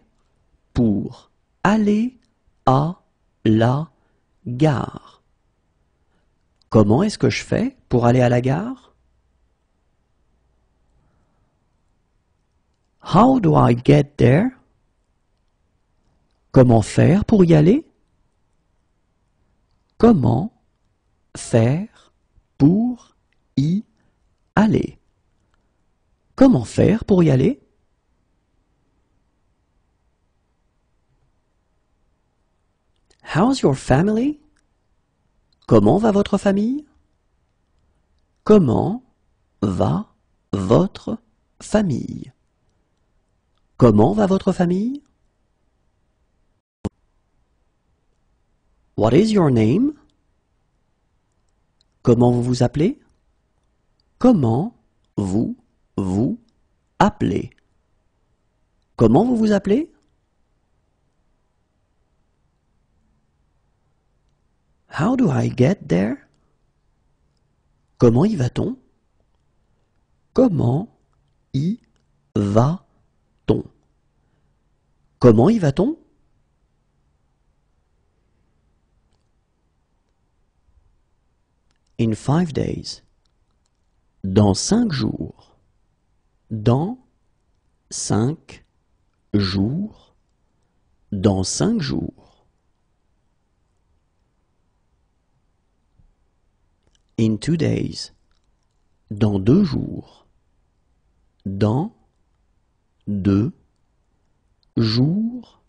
A: pour aller à la gare? Comment est-ce que je fais pour aller à la gare? How do I get there? Comment faire pour y aller? Comment faire pour y aller? Comment faire pour y aller? How's your family? Comment va votre famille? Comment va votre famille? Comment va votre famille? What is your name? Comment vous vous appelez? Comment vous vous appelez? Comment vous vous appelez? How do I get there? Comment y va-t-on? Comment y va-t-on? Comment y va-t-on? In 5 days. Dans 5 jours. Dans 5 jours. Dans 5 jours. In 2 days. Dans 2 jours. Dans 2 jours.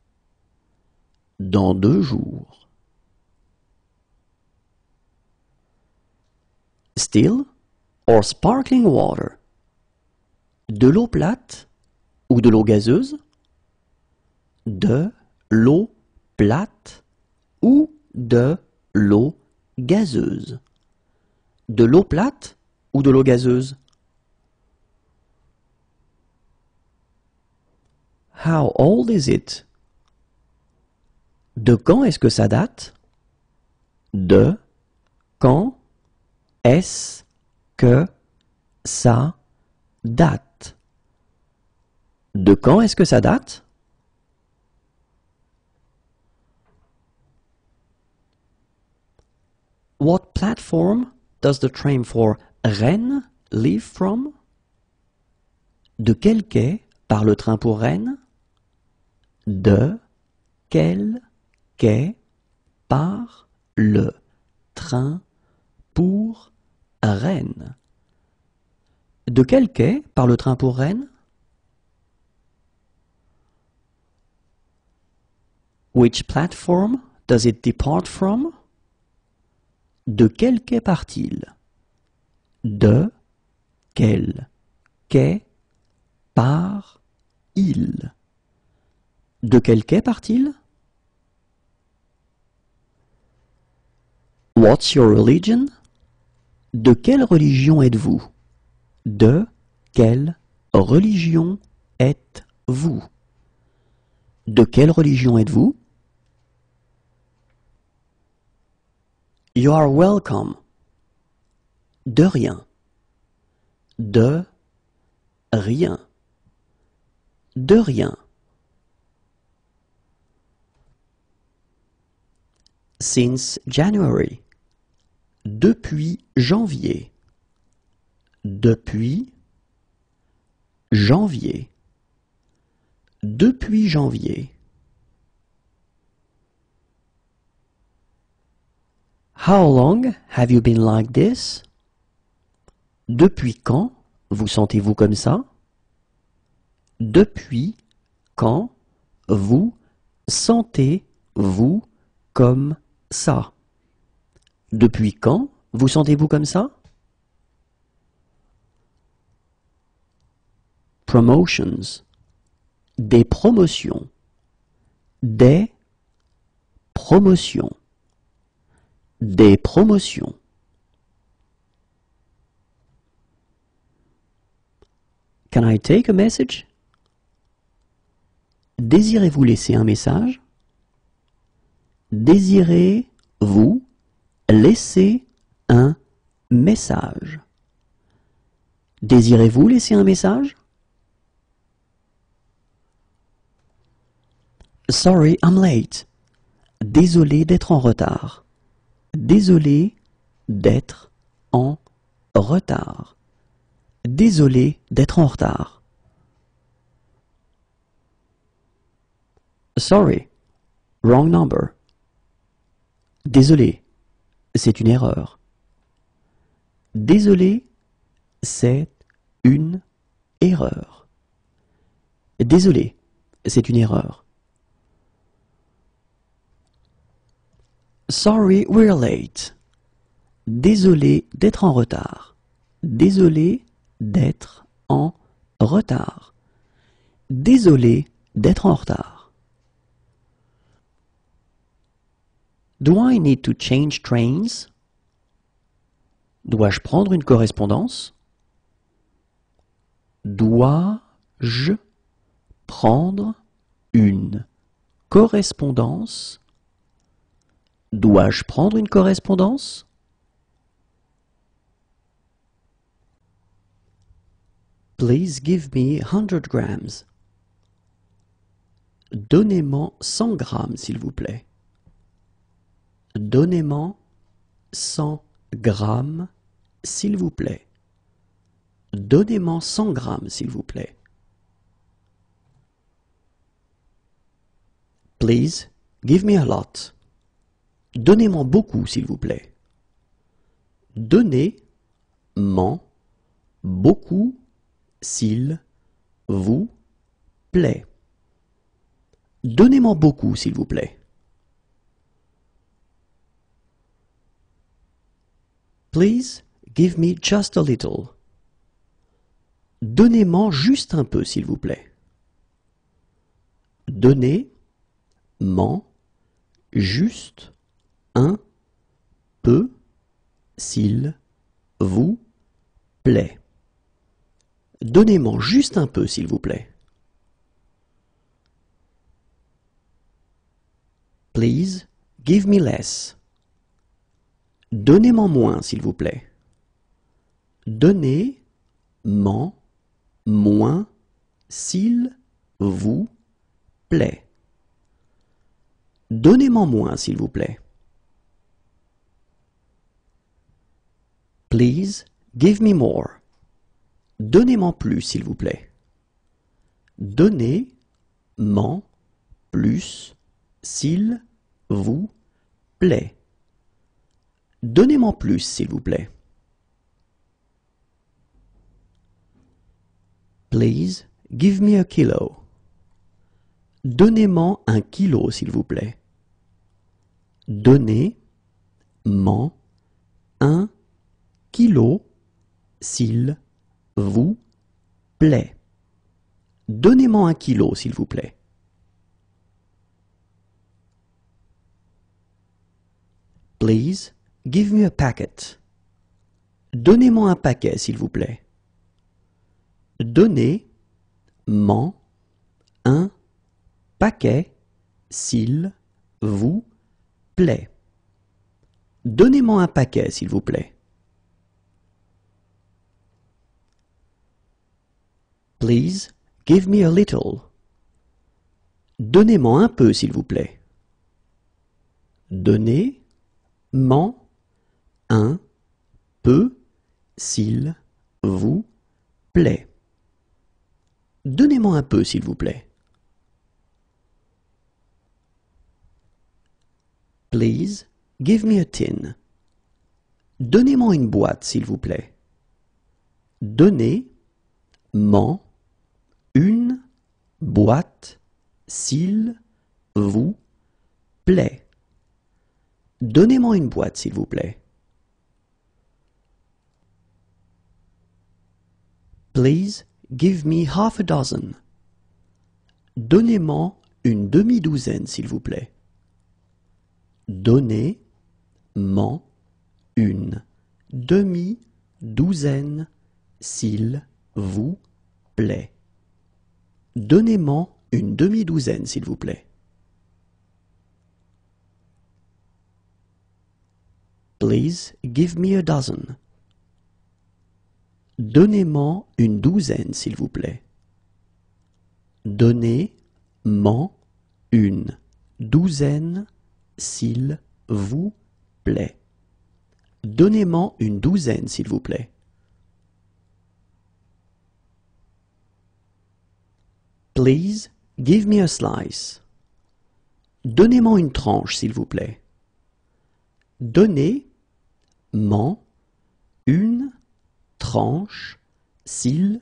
A: Dans 2 jours. Still or sparkling water. De l'eau plate ou de l'eau gazeuse? De l'eau plate ou de l'eau gazeuse? De l'eau plate ou de l'eau gazeuse? How old is it? De quand est-ce que ça date? De quand est-ce que ça date? De quand est-ce que ça date? What platform does the train for Rennes leave from? De quel quai part le train pour Rennes? De quel quai part le train pour Rennes? De quel quai part le train pour Rennes? Which platform does it depart from? De quel quai part-il? De quel quai part-il? De quel quai part-il? What's your religion? De quelle religion êtes-vous? De quelle religion êtes-vous? De quelle religion êtes-vous? You are welcome. De rien. De rien. De rien. Since January. Depuis janvier. Depuis janvier. Depuis janvier. How long have you been like this? Depuis quand vous sentez-vous comme ça? Depuis quand vous sentez-vous comme ça? Depuis quand vous sentez-vous comme ça? Promotions. Des promotions. Des promotions. Des promotions. Can I take a message? Désirez-vous laisser un message? Désirez-vous laisser un message? Désirez-vous laisser un message? Sorry, I'm late. Désolé d'être en retard. Désolé d'être en retard. Désolé d'être en retard. Sorry, wrong number. Désolé, c'est une erreur. Désolé, c'est une erreur. Désolé, c'est une erreur. Sorry, we're late. Désolé d'être en retard. Désolé d'être en retard. Désolé d'être en retard. Do I need to change trains? Dois-je prendre une correspondance? Dois-je prendre une correspondance? Dois-je prendre une correspondance? Please give me 100 grams. Donnez-moi 100 grammes, s'il vous plaît. Donnez-moi 100 grammes, s'il vous plaît. Donnez-moi 100 grammes, s'il vous plaît. Please give me a lot. Donnez-moi beaucoup, s'il vous plaît. Donnez-m'en beaucoup s'il vous plaît. Donnez-m'en beaucoup s'il vous plaît. Please give me just a little. Donnez-m'en juste un peu s'il vous plaît. Donnez-m'en juste un peu s'il vous plaît. Donnez-m'en juste un peu s'il vous plaît. Please give me less. Donnez-m'en moins s'il vous plaît. Donnez-m'en moins s'il vous plaît. Donnez-m'en moins s'il vous plaît. Please give me more. Donnez-m'en plus s'il vous plaît. Donnez-m'en plus s'il vous plaît. Donnez-m'en plus s'il vous plaît. Please give me a kilo. Donnez-m'en un kilo s'il vous plaît. Donnez-m'en un kilo s'il vous plaît. Donnez-m'en un kilo s'il vous plaît. Please give me a packet. Donnez-moi un paquet s'il vous plaît. Donnez-m'en un paquet s'il vous plaît. Donnez-moi un paquet s'il vous plaît. Please give me a little. Donnez-moi un peu s'il vous plaît. Donnez-m'en un peu s'il vous plaît. Donnez-moi un peu s'il vous plaît. Please give me a tin. Donnez-moi une boîte s'il vous plaît. Donnez-moi une boîte s'il vous plaît. Donnez-moi une boîte s'il vous plaît. Please give me half a dozen. Donnez-moi une demi-douzaine s'il vous plaît. Donnez-moi une demi-douzaine s'il vous plaît. Donnez-moi une demi-douzaine s'il vous plaît. Please give me a dozen. Donnez-moi une douzaine s'il vous plaît. Donnez-moi une douzaine s'il vous plaît. Donnez-moi une douzaine s'il vous plaît. Please give me a slice. Donnez-moi une tranche s'il vous plaît. Donnez-moi une tranche s'il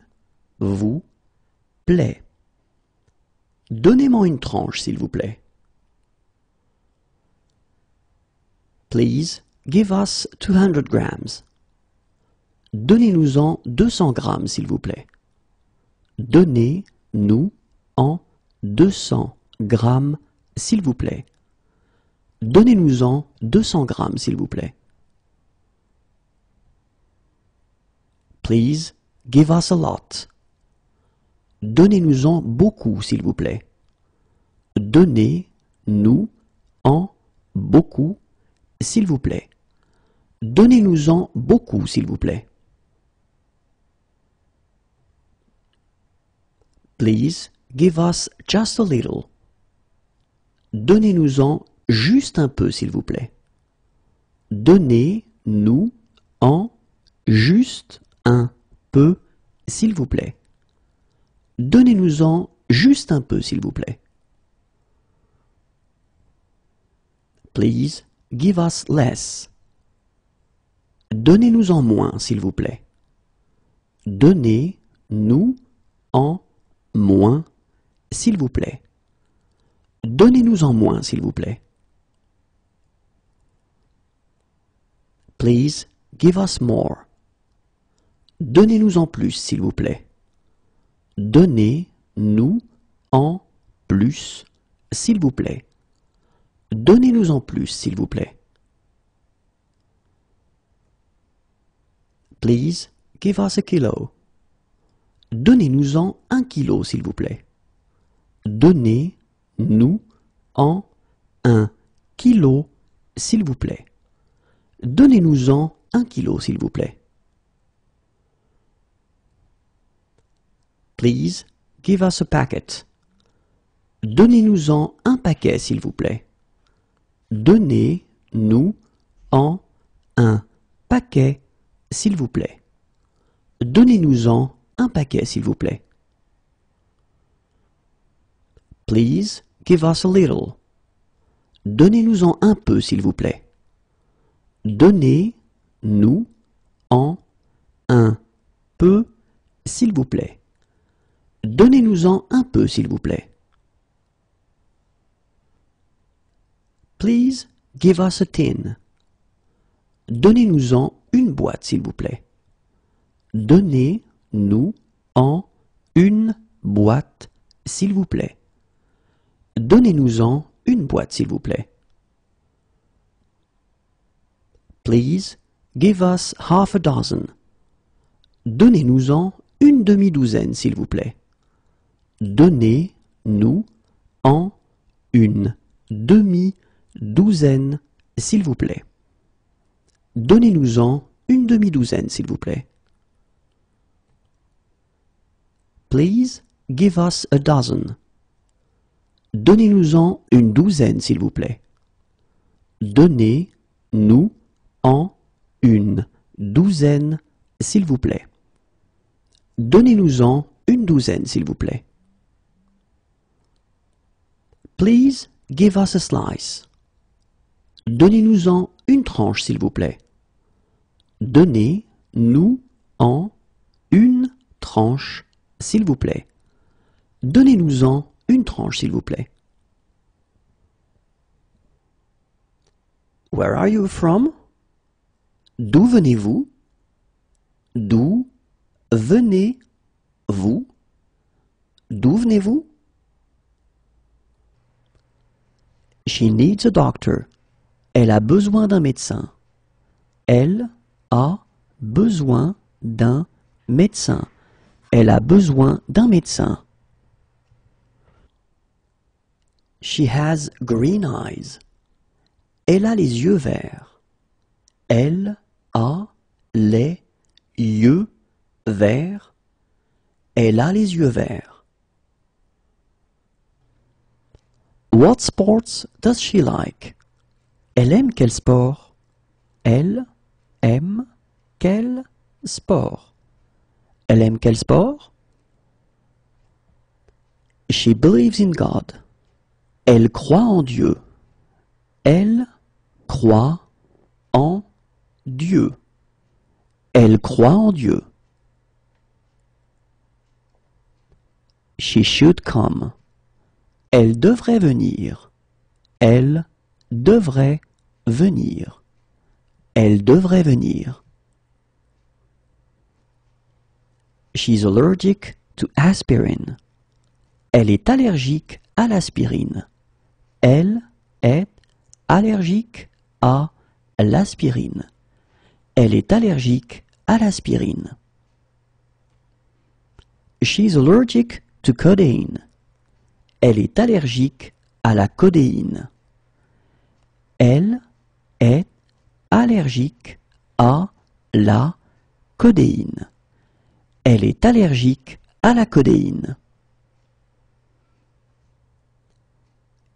A: vous plaît. Donnez-moi une tranche s'il vous plaît. Please give us 200 grams. Donnez-nous-en 200 grammes s'il vous plaît. Donnez-nous-en 200 grammes s'il vous plaît. Donnez-nous-en 200 grammes s'il vous plaît. Please give us a lot. Donnez-nous-en beaucoup s'il vous plaît. Donnez-nous-en beaucoup s'il vous plaît. Donnez-nous-en beaucoup s'il vous plaît. Please give us just a little. Donnez-nous-en juste un peu s'il vous plaît. Donnez-nous-en juste un peu s'il vous plaît. Donnez-nous-en juste un peu s'il vous plaît. Please give us less. Donnez-nous-en moins, s'il vous plaît. Donnez-nous en moins, s'il vous plaît. Donnez-nous en moins, s'il vous plaît. Please give us more. Donnez-nous en plus, s'il vous plaît. Donnez-nous en plus, s'il vous plaît. Donnez-nous en plus, s'il vous plaît. Please give us a kilo. Donnez-nous-en 1 kilo, s'il vous plaît. Donnez-nous en 1 kilo, s'il vous plaît. Donnez-nous-en 1 kilo, s'il vous plaît. Please give us a packet. Donnez-nous-en un paquet, s'il vous plaît. Donnez-nous en un paquet, s'il vous plaît. Donnez-nous-en un paquet, s'il vous plaît. Please give us a little. Donnez-nous-en un peu, s'il vous plaît. Donnez-nous en un peu, s'il vous plaît. Donnez-nous-en un peu, s'il vous plaît. Please give us a tin. Donnez-nous-en une boîte, s'il vous plaît. Donnez-nous en une boîte, s'il vous plaît. Donnez-nous-en une boîte, s'il vous plaît. Please give us half a dozen. Donnez-nous-en une demi-douzaine, s'il vous plaît. Donnez-nous en une demi-douzaine, s'il vous plaît. Donnez-nous-en une demi-douzaine, s'il vous plaît. Please give us a dozen. Donnez-nous-en une douzaine, s'il vous plaît. Donnez-nous en une douzaine, s'il vous plaît. Donnez-nous-en une douzaine, s'il vous plaît. Please give us a slice. Donnez-nous-en une tranche, s'il vous plaît. Donnez-nous en une tranche, s'il vous plaît. Donnez-nous-en une tranche, s'il vous plaît. Where are you from? D'où venez-vous? D'où venez-vous? D'où venez-vous? She needs a doctor. Elle a besoin d'un médecin. Elle a besoin d'un médecin. Elle a besoin d'un médecin. She has green eyes. Elle a les yeux verts. Elle a les yeux verts. Elle a les yeux verts. What sports does she like? Elle aime quel sport? Elle aime quel sport? Elle aime quel sport? She believes in God. Elle croit en Dieu. Elle croit en Dieu. Elle croit en Dieu. She should come. Elle devrait venir. Elle devrait venir. Elle devrait venir. She's allergic to aspirin. Elle est allergique à l'aspirine. Elle est allergique à l'aspirine. Elle est allergique à l'aspirine. She's allergic to codeine. Elle est allergique à la codéine. Elle est allergique à la codéine. Elle est allergique à la codéine.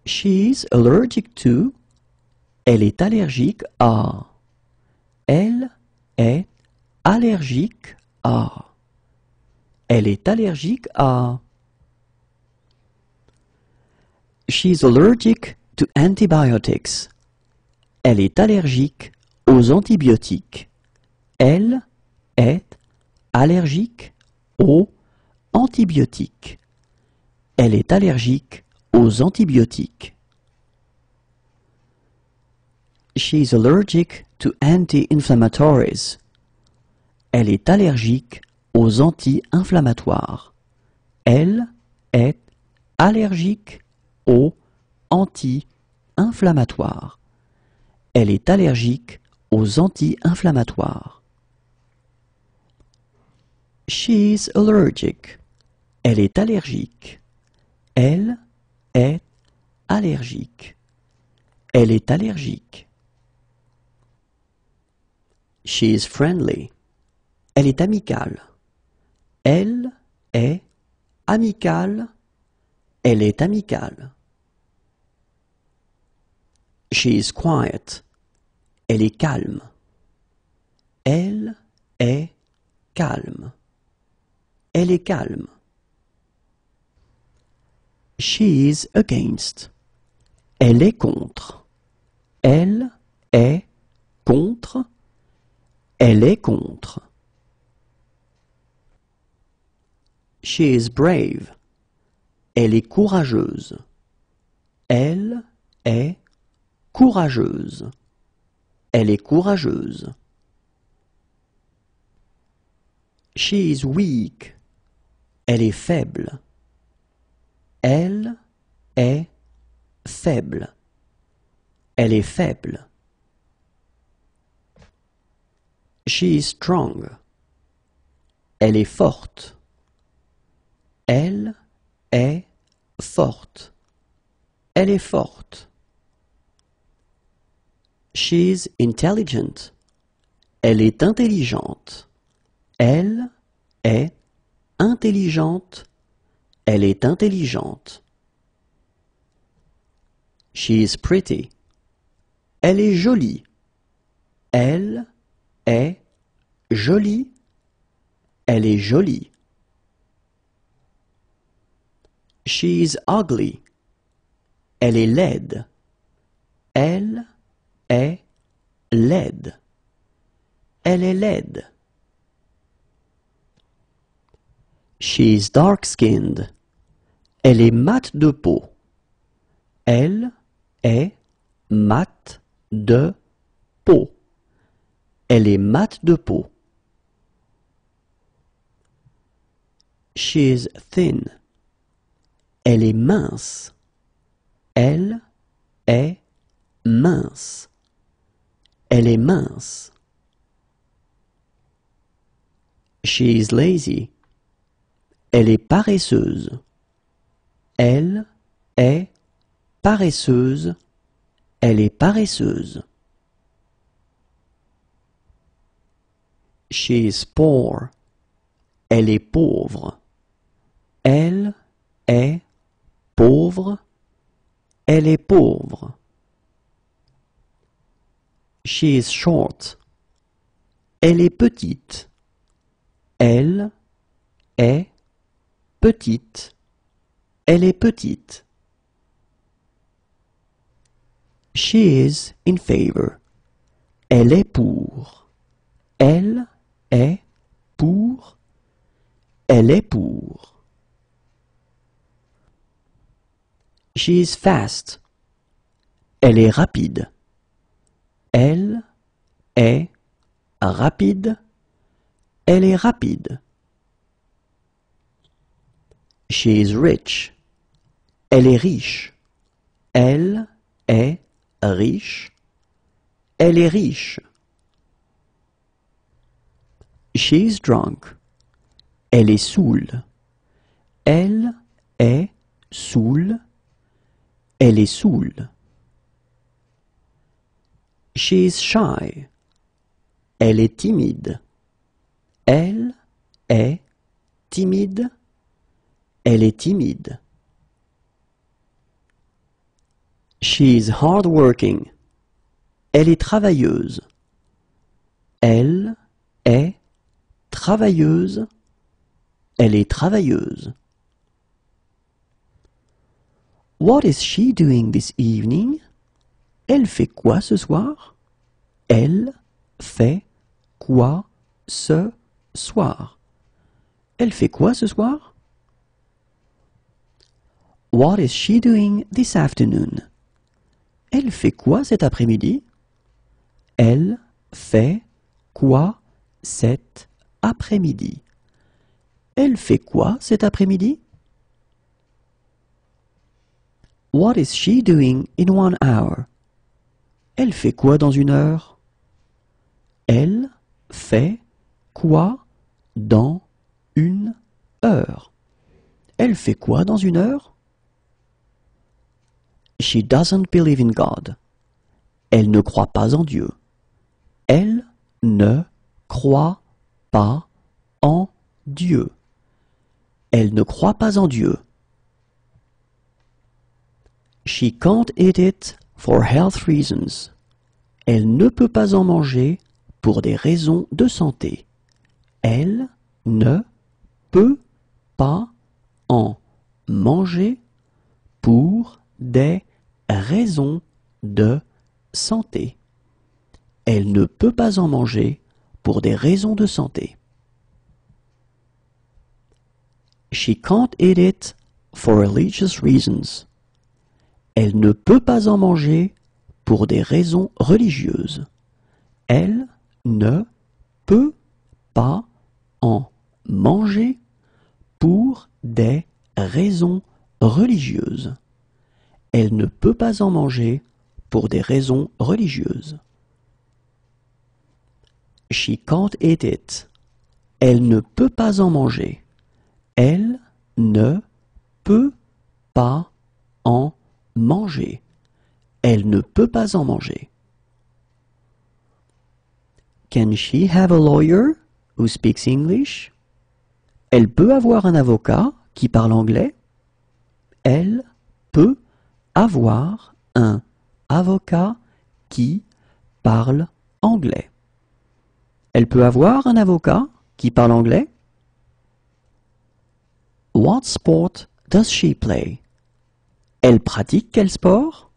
A: She's allergic to. Elle est allergique à. Elle est allergique à. Elle est allergique à. She's allergic to antibiotics. Elle est allergique aux antibiotiques. Elle est allergique aux antibiotiques. Elle est allergique aux antibiotiques. She is allergic to anti-inflammatories. Elle est allergique aux anti-inflammatoires. Elle est allergique aux anti-inflammatoires. Elle est allergique aux anti-inflammatoires. She is allergic. Elle est allergique. Elle est allergique. Elle est allergique. She is friendly. Elle est amicale. Elle est amicale. Elle est amicale. She is quiet. Elle est calme. Elle est calme. Elle est calme. She is against. Elle est contre. Elle est contre. Elle est contre. She is brave. Elle est courageuse. Elle est courageuse. Elle est courageuse. She is weak. Elle est faible. Elle est faible. Elle est faible. She is strong. Elle est forte. Elle est forte. Elle est forte. She is intelligent. Elle est intelligente. Elle est intelligente. Elle est intelligente. She is pretty. Elle est jolie. Elle est jolie. Elle est jolie. She is ugly. Elle est laide. Elle est laide. Elle est laide. She is dark-skinned. Elle est mate de peau. Elle est mate de peau. Elle est mate de peau. She is thin. Elle est mince. Elle est mince. Elle est mince. She is lazy. Elle est paresseuse. Elle est paresseuse. Elle est paresseuse. She is poor. Elle est pauvre. Elle est pauvre. Elle est pauvre. She is short. Elle est petite. Elle est petite. Elle est petite. She is in favor. Elle est pour. Elle est pour. Elle est pour. She is fast. Elle est rapide. Elle est rapide. Elle est rapide. She is rich. Elle est riche. Elle est riche. Elle est riche. She is drunk. Elle est saoule. Elle est saoule. Elle est saoule. She is shy. Elle est timide. Elle est timide. Elle est timide. She is hardworking. Elle est travailleuse. Elle est travailleuse. Elle est travailleuse. What is she doing this evening? Elle fait quoi ce soir? Elle fait quoi ce soir? Elle fait quoi ce soir? What is she doing this afternoon? Elle fait quoi cet après-midi? Elle fait quoi cet après-midi? Elle fait quoi cet après-midi? What is she doing in 1 hour? Elle fait quoi dans 1 heure? Elle fait quoi dans 1 heure? Elle fait quoi dans 1 heure? She doesn't believe in God. Elle ne croit pas en Dieu. Elle ne croit pas en Dieu. Elle ne croit pas en Dieu. She can't eat it for health reasons. Elle ne peut pas en manger pour des raisons de santé. Elle ne peut pas en manger pour des raisons de santé. Elle ne peut pas en manger pour des raisons de santé. She can't eat it for religious reasons. Elle ne peut pas en manger pour des raisons religieuses. Elle ne peut pas en manger pour des raisons religieuses. Elle ne peut pas en manger pour des raisons religieuses. She can't eat it. Elle ne peut pas en manger. Elle ne peut pas en manger. Elle ne peut pas en manger. Can she have a lawyer who speaks English? Elle peut avoir un avocat qui parle anglais? Elle peut avoir un avocat qui parle anglais. Elle peut avoir un avocat qui parle anglais? What sport does she play? Elle pratique quel sport?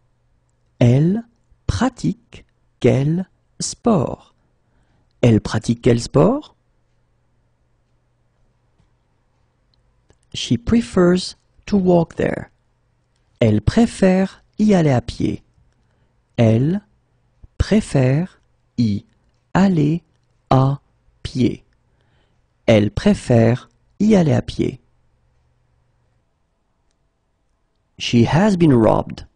A: Elle pratique quel sport? Elle pratique quel sport? She prefers to walk there. Elle préfère y aller à pied. Elle préfère y aller à pied. Elle préfère y aller à pied. She has been robbed.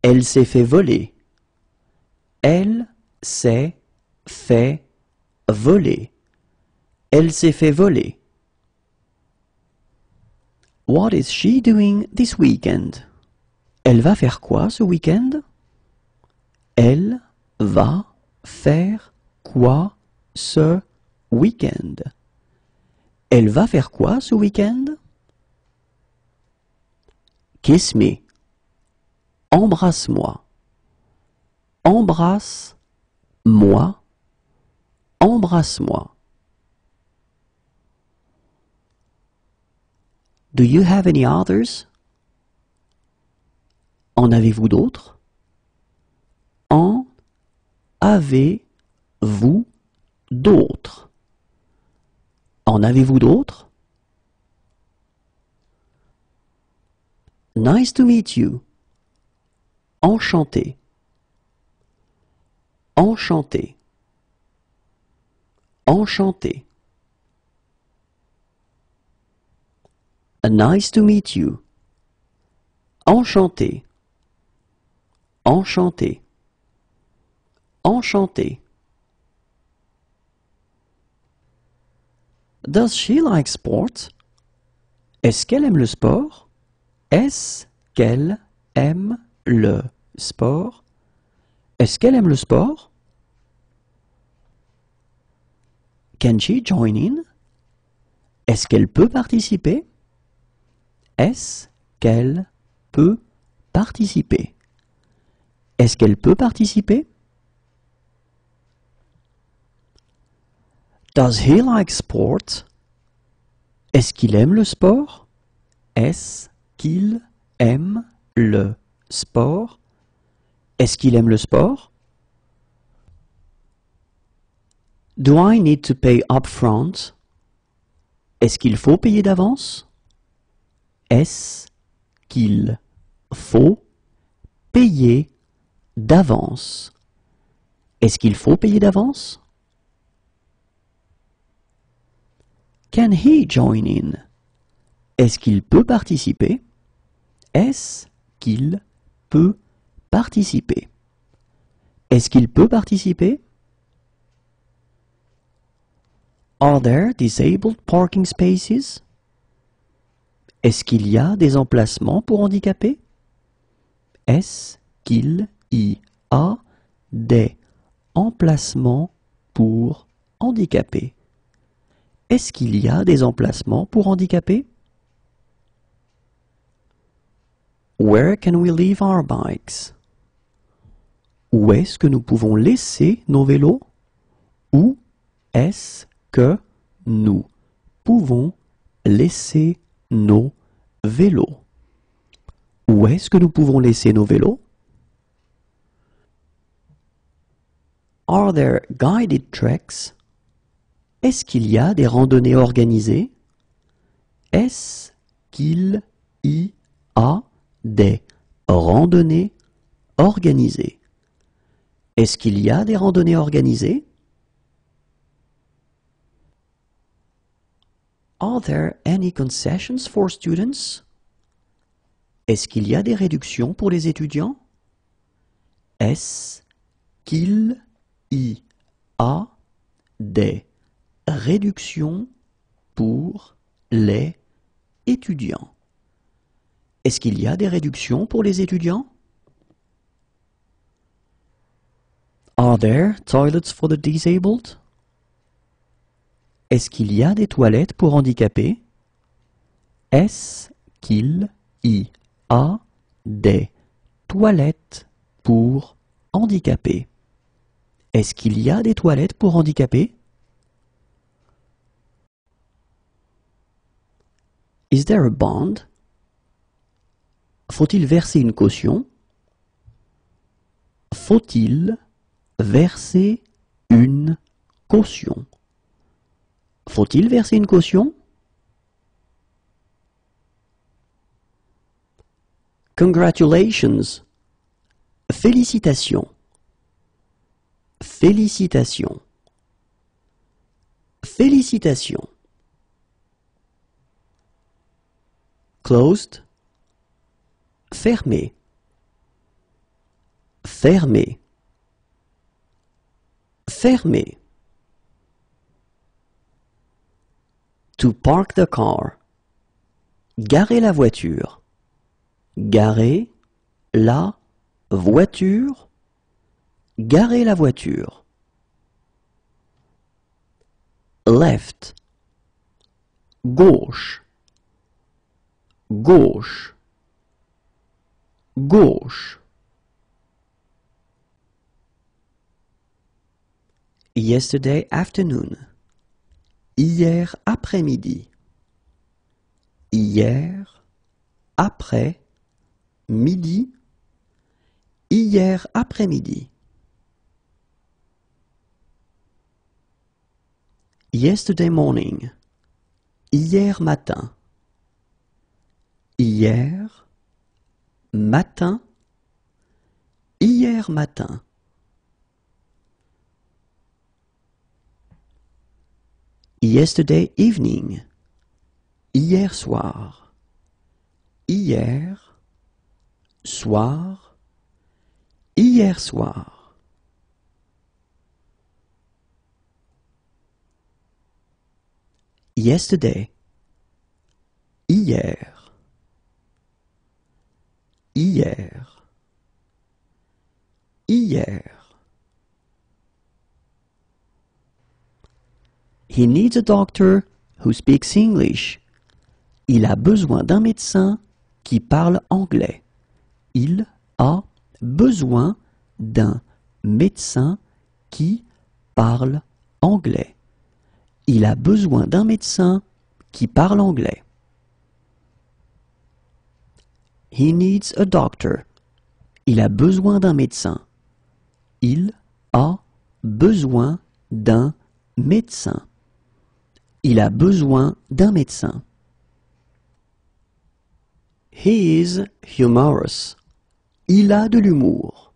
A: Elle s'est fait voler. Elle s'est fait voler. Elle s'est fait voler. What is she doing this weekend? Elle va faire quoi ce week-end? Elle va faire quoi ce week-end? Elle va faire quoi ce week-end? Kiss me. Embrasse-moi. Embrasse-moi. Embrasse-moi. Do you have any others? En avez-vous d'autres? En avez-vous d'autres? En avez-vous d'autres? Nice to meet you. Enchanté. Enchanté. Enchanté. Nice to meet you. Enchanté. Enchanté. Enchanté. Does she like sport? Est-ce qu'elle aime le sport? Est-ce qu'elle aime le sport? Est-ce qu'elle aime le sport? Can she join in? Est-ce qu'elle peut participer? Est-ce qu'elle peut participer? Est-ce qu'elle peut participer? Does he like sport? Est-ce qu'il aime le sport? Est-ce qu'il aime le sport? Est-ce qu'il aime le sport? Do I need to pay up front? Est-ce qu'il faut payer d'avance? Est-ce qu'il faut payer d'avance? Est-ce qu'il faut payer d'avance? Can he join in? Est-ce qu'il peut participer? Est-ce qu'il peut participer? Est-ce qu'il peut participer? Are there disabled parking spaces? Est-ce qu'il y a des emplacements pour handicapés? Est-ce qu'il y a des emplacements pour handicapés? Est-ce qu'il y a des emplacements pour handicapés? Where can we leave our bikes? Où est-ce que nous pouvons laisser nos vélos? Où est-ce que nous pouvons laisser nos vélos? Où est-ce que nous pouvons laisser nos vélos? Are there guided treks? Est-ce qu'il y a des randonnées organisées? Est-ce qu'il y a des randonnées organisées? Est-ce qu'il y a des randonnées organisées? Are there any concessions for students? Est-ce qu'il y a des réductions pour les étudiants? Est-ce qu'il y a des réductions pour les étudiants? Est-ce qu'il y a des réductions pour les étudiants? Are there toilets for the disabled? Est-ce qu'il y a des toilettes pour handicapés? Est-ce qu'il y a des toilettes pour handicapés? Est-ce qu'il y a des toilettes pour handicapés? Is there a bond? Faut-il verser une caution? Faut-il verser une caution? Faut-il verser une caution? Congratulations. Félicitations. Félicitations. Félicitations. Closed. Fermé. Fermé. Fermé. To park the car. Garer la voiture. Garer la voiture. Garer la voiture. Left. Gauche. Gauche. Gauche. Yesterday afternoon. Hier après-midi. Hier après-midi. Hier après-midi. Yesterday morning. Hier matin. Hier matin. Hier matin. Yesterday evening. Hier soir. Hier soir. Hier soir. Yesterday. Hier. Hier. Hier. He needs a doctor who speaks English. Il a besoin d'un médecin qui parle anglais. Il a besoin d'un médecin qui parle anglais. Il a besoin d'un médecin qui parle anglais. He needs a doctor. Il a besoin d'un médecin. Il a besoin d'un médecin. Il a besoin d'un médecin. He is humorous. Il a de l'humour.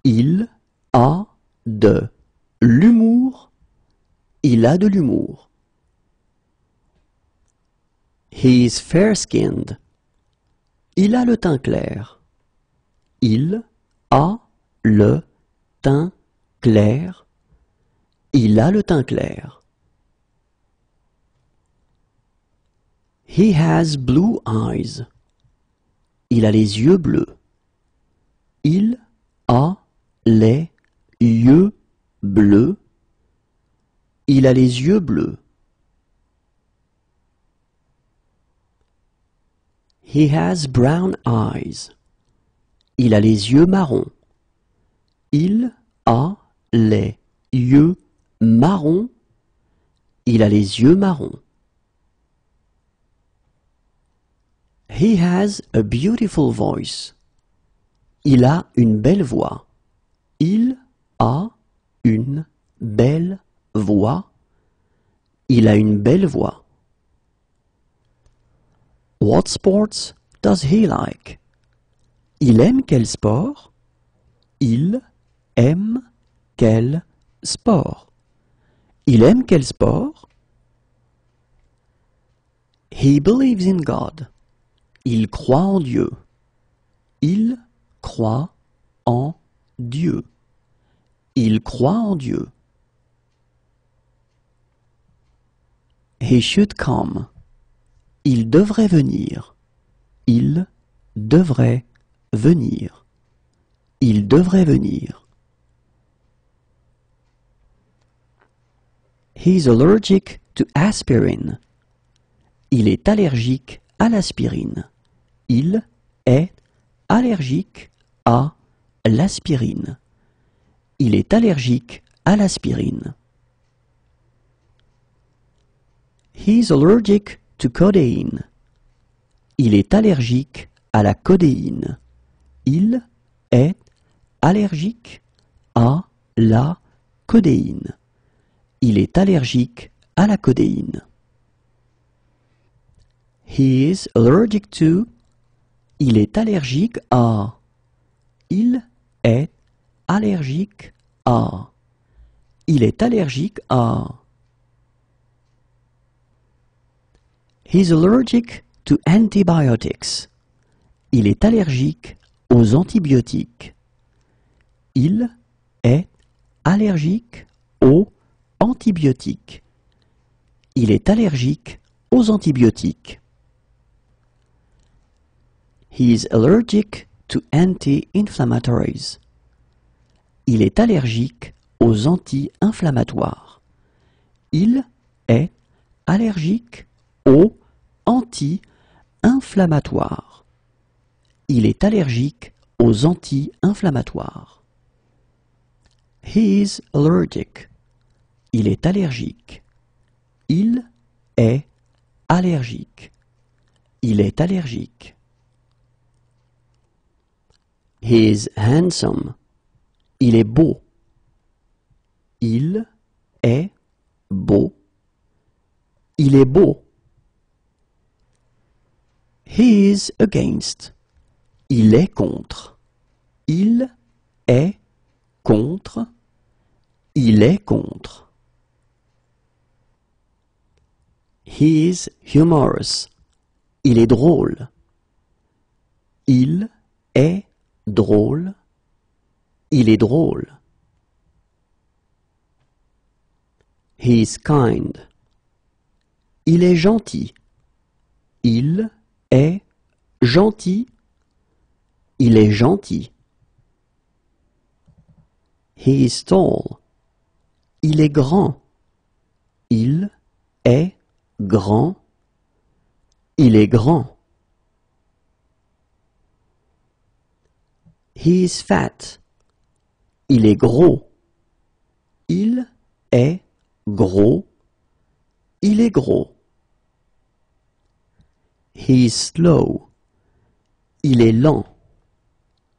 A: Il a de l'humour. Il a de l'humour. He is fair-skinned. Il a le teint clair. Il a le teint clair. Il a le teint clair. He has blue eyes. Il a les yeux bleus. Il a les yeux bleus. Il a les yeux bleus. He has brown eyes. Il a les yeux marrons. Il a les yeux marrons. Il a les yeux marrons. He has a beautiful voice. Il a une belle voix. Il a une belle voix. Il a une belle voix. What sports does he like? Il aime quel sport? Il aime quel sport? Il aime quel sport? He believes in God. Il croit en Dieu. Il croit en Dieu. Il croit en Dieu. He should come. Il devrait venir. Il devrait venir. Il devrait venir. He's allergic to aspirin. Il est allergique à l'aspirine. Il est allergique à l'aspirine. Il est allergique à l'aspirine. He's allergic to codeine. Il est allergique à la codéine. Il est allergique à la codéine. Il est allergique à la codéine. He is allergic to. Il est allergique à. Il est allergique à. Il est allergique à. He's allergic to antibiotics. Il est allergique aux antibiotiques. Il est allergique aux antibiotiques. Il est allergique aux antibiotiques. He is allergic to anti-inflammatories. Il est allergique aux anti-inflammatoires. Il est allergique aux anti-inflammatoires. Il est allergique aux anti-inflammatoires. He is allergic. Il est allergique. Il est allergique. Il est allergique. He is handsome. Il est beau. Il est beau. Il est beau. He is against. Il est contre. Il est contre. Il est contre. He is humorous. Il est drôle. Il est drôle. Il est drôle. He is kind. Il est gentil. Il est gentil. Il est gentil. He is tall. Il est grand. Il est grand. Il est grand. He is fat. Il est gros. Il est gros. Il est gros. He is slow. Il est lent.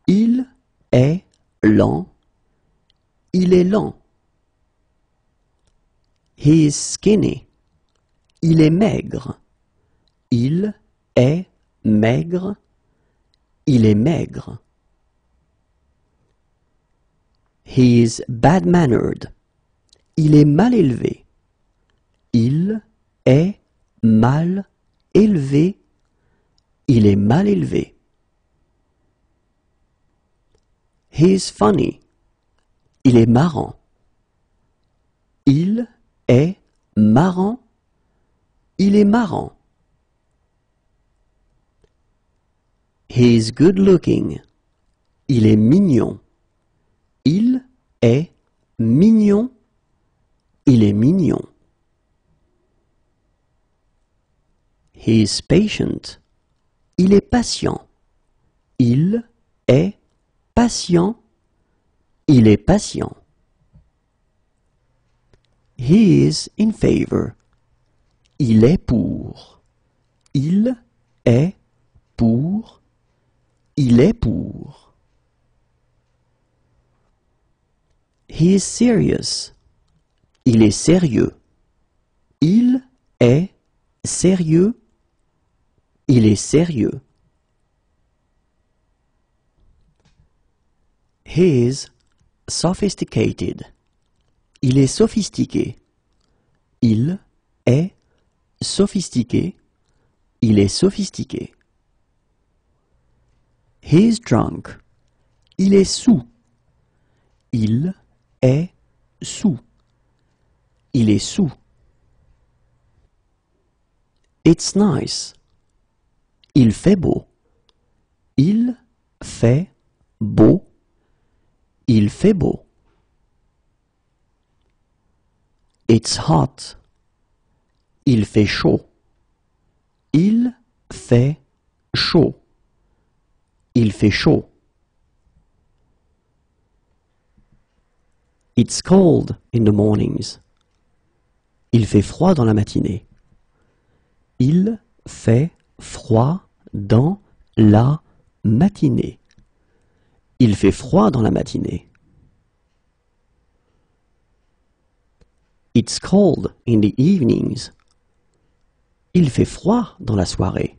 A: Il est lent. Il est lent. He is skinny. Il est maigre. Il est maigre. Il est maigre. He is bad-mannered. Il est mal élevé. Il est mal élevé. Il est mal élevé. He is funny. Il est marrant. Il est marrant. Il est marrant. He is good looking. Il est mignon. Il est mignon. Il est mignon. He is patient. Il est patient. Il est patient. Il est patient. He is in favor. Il est pour. Il est pour. Il est pour. He is serious. Il est sérieux. Il est sérieux. Il est sérieux. He is sophisticated. Il est sophistiqué. Il est sophistiqué. Il est sophistiqué. He is drunk. Il est saoul. Il est saoul. Il est saoul. It's nice. Il fait beau. Il fait beau. Il fait beau. It's hot. Il fait chaud. Il fait chaud. Il fait chaud. It's cold in the mornings. Il fait froid dans la matinée. Il fait froid dans la matinée. Il fait froid dans la matinée. It's cold in the evenings. Il fait froid dans la soirée.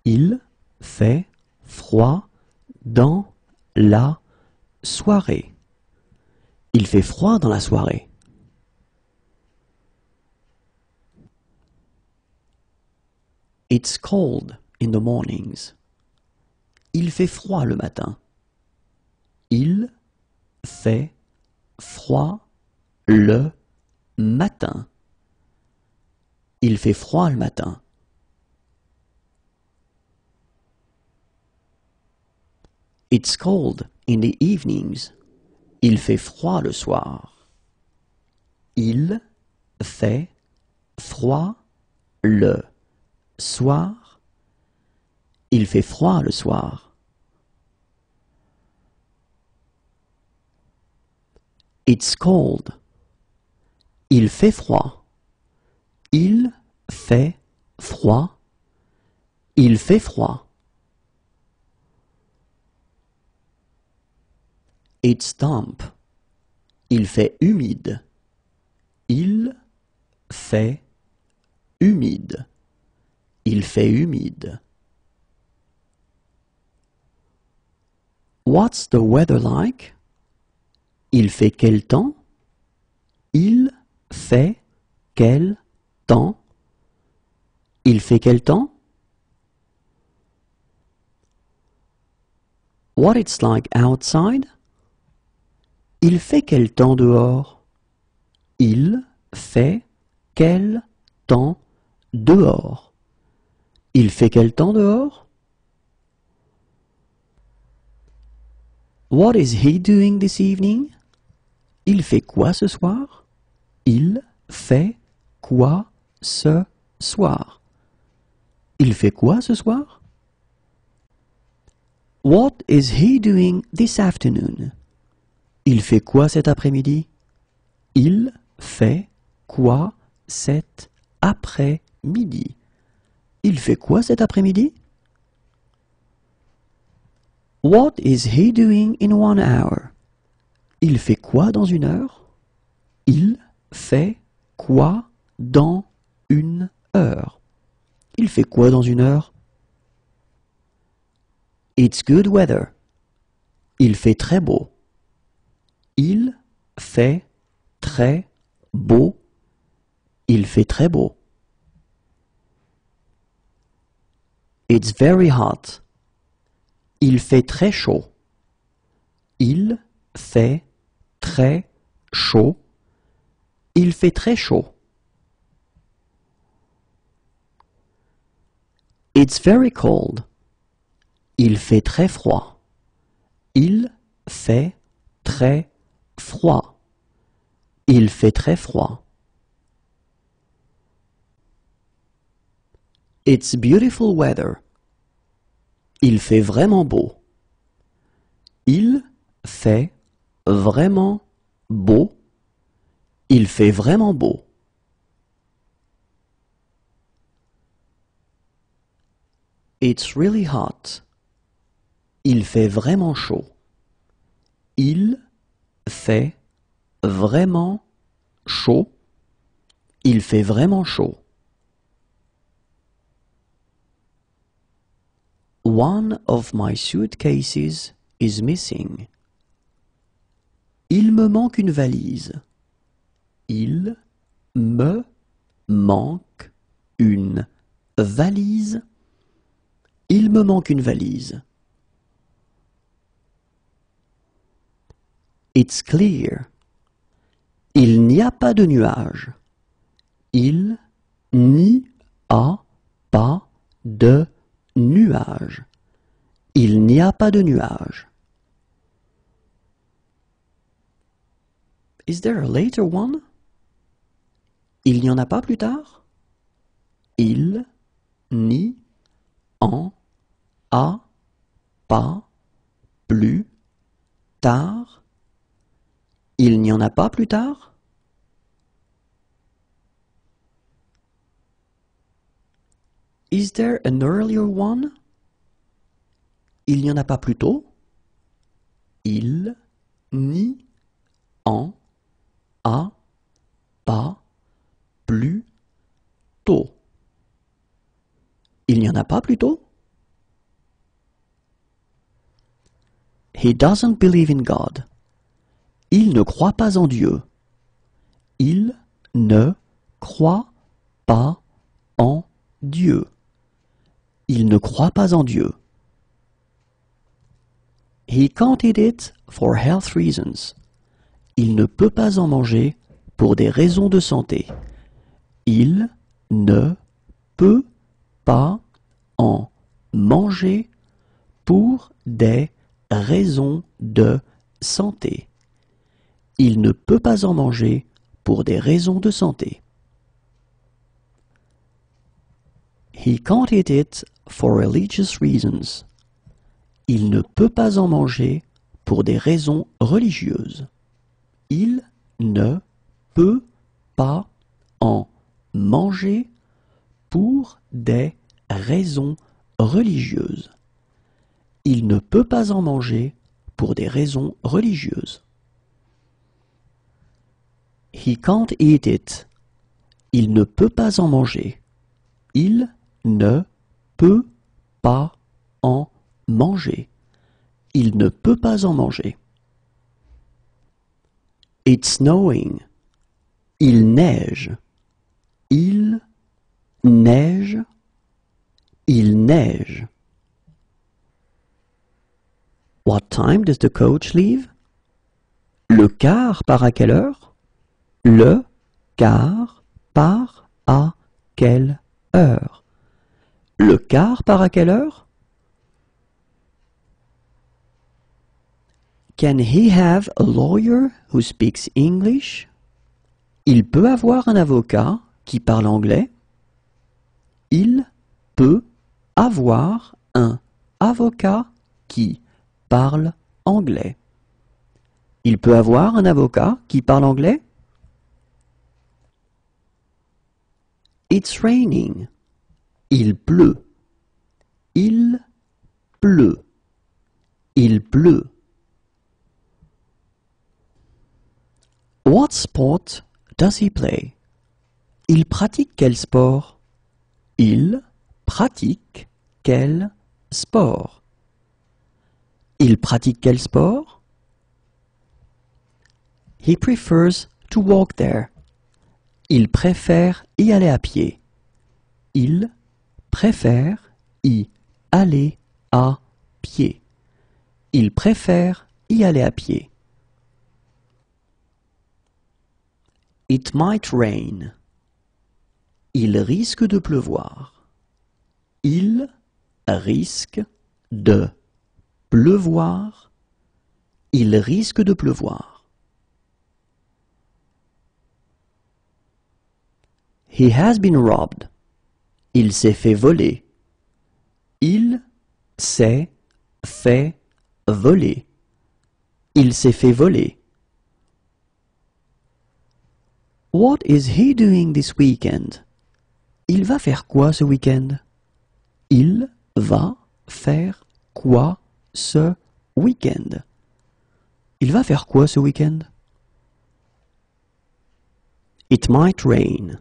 A: Il fait froid dans la soirée. Il fait froid dans la soirée. It's cold in the mornings. Il fait froid le matin. Il fait froid le matin. Il fait froid le matin. It's cold in the evenings. Il fait froid le soir. Il fait froid le soir. Il fait froid le soir. It's cold. Il fait froid. Il fait froid. Il fait froid. It's damp. Il fait humide. Il fait humide. Il fait humide. What's the weather like? Il fait quel temps? Il fait quel temps? Il fait quel temps? What it's like outside? Il fait quel temps dehors? Il fait quel temps dehors? Il fait quel temps dehors? What is he doing this evening? Il fait quoi ce soir? Il fait quoi ce soir? Il fait quoi ce soir? What is he doing this afternoon? Il fait quoi cet après-midi? Il fait quoi cet après-midi? Il fait quoi cet après-midi? What is he doing in 1 hour? Il fait quoi dans 1 heure? Il fait quoi dans une heure? Il fait quoi dans une heure? It's good weather. Il fait très beau. Il fait très beau. Il fait très beau. It's very hot. Il fait très chaud. Il fait très chaud. Il fait très chaud. It's very cold. Il fait très froid. Il fait très froid. Il fait très froid. It's beautiful weather. Il fait vraiment beau. Il fait vraiment beau. Il fait vraiment beau. It's really hot. Il fait vraiment chaud. Il fait vraiment chaud. Il fait vraiment chaud. One of my suitcases is missing. Il me manque une valise. Il me manque une valise. Il me manque une valise. It's clear. Il n'y a pas de nuages. Il n'y a pas de nuages. Il n'y a pas de nuages. Is there a later one? Il n'y en a pas plus tard? Il n'y en a pas plus tard? Il n'y en a pas plus tard? Is there an earlier one? Il n'y en a pas plus tôt? Il n'y en a pas plus tôt. Il n'y en a pas plus tôt? He doesn't believe in God. Il ne croit pas en Dieu. Il ne croit pas en Dieu. Il ne croit pas en Dieu. He can't eat it for health reasons. Il ne peut pas en manger pour des raisons de santé. Il ne peut pas en manger pour des raisons de santé. Il ne peut pas en manger pour des raisons de santé. He can't eat it for religious reasons. Il ne peut pas en manger pour des raisons religieuses. Il ne peut pas en manger pour des raisons religieuses. Il ne peut pas en manger pour des raisons religieuses. He can't eat it. Il ne peut pas en manger. Il ne peut pas en manger. Il ne peut pas en manger. It's snowing. Il neige. Il neige. Il neige. What time does the coach leave? Le car part à quelle heure? Le car part à quelle heure? Le car part à quelle heure? Can he have a lawyer who speaks English? Il peut avoir un avocat qui parle anglais. Il peut avoir un avocat qui parle anglais. Il peut avoir un avocat qui parle anglais? It's raining. Il pleut. Il pleut. Il pleut. What sport does he play? Il pratique quel sport? Il pratique quel sport? Il pratique quel sport? He prefers to walk there. Il préfère y aller à pied. Il préfère y aller à pied. Il préfère y aller à pied. It might rain. Il risque de pleuvoir. Il risque de pleuvoir. Il risque de pleuvoir. He has been robbed. Il s'est fait voler. Il s'est fait voler. Il s'est fait voler. What is he doing this weekend? Il va faire quoi ce week-end? Il va faire quoi ce week-end? Il va faire quoi ce week-end? It might rain.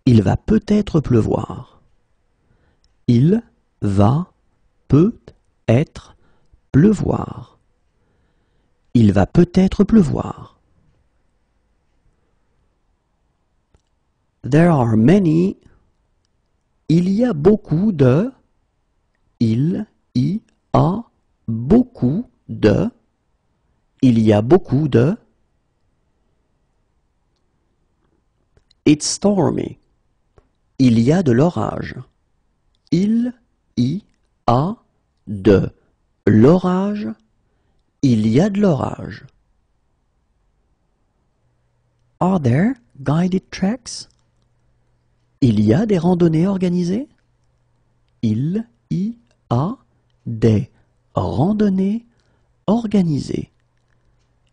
A: Il va peut-être pleuvoir. Il va peut-être pleuvoir. Il va peut-être pleuvoir. There are many. Il y a beaucoup de. Il y a beaucoup de. Il y a beaucoup de. It's stormy. Il y a de l'orage. Il y a de l'orage. Il y a de l'orage. Are there guided treks? Il y a des randonnées organisées? Il y a des randonnées organisées.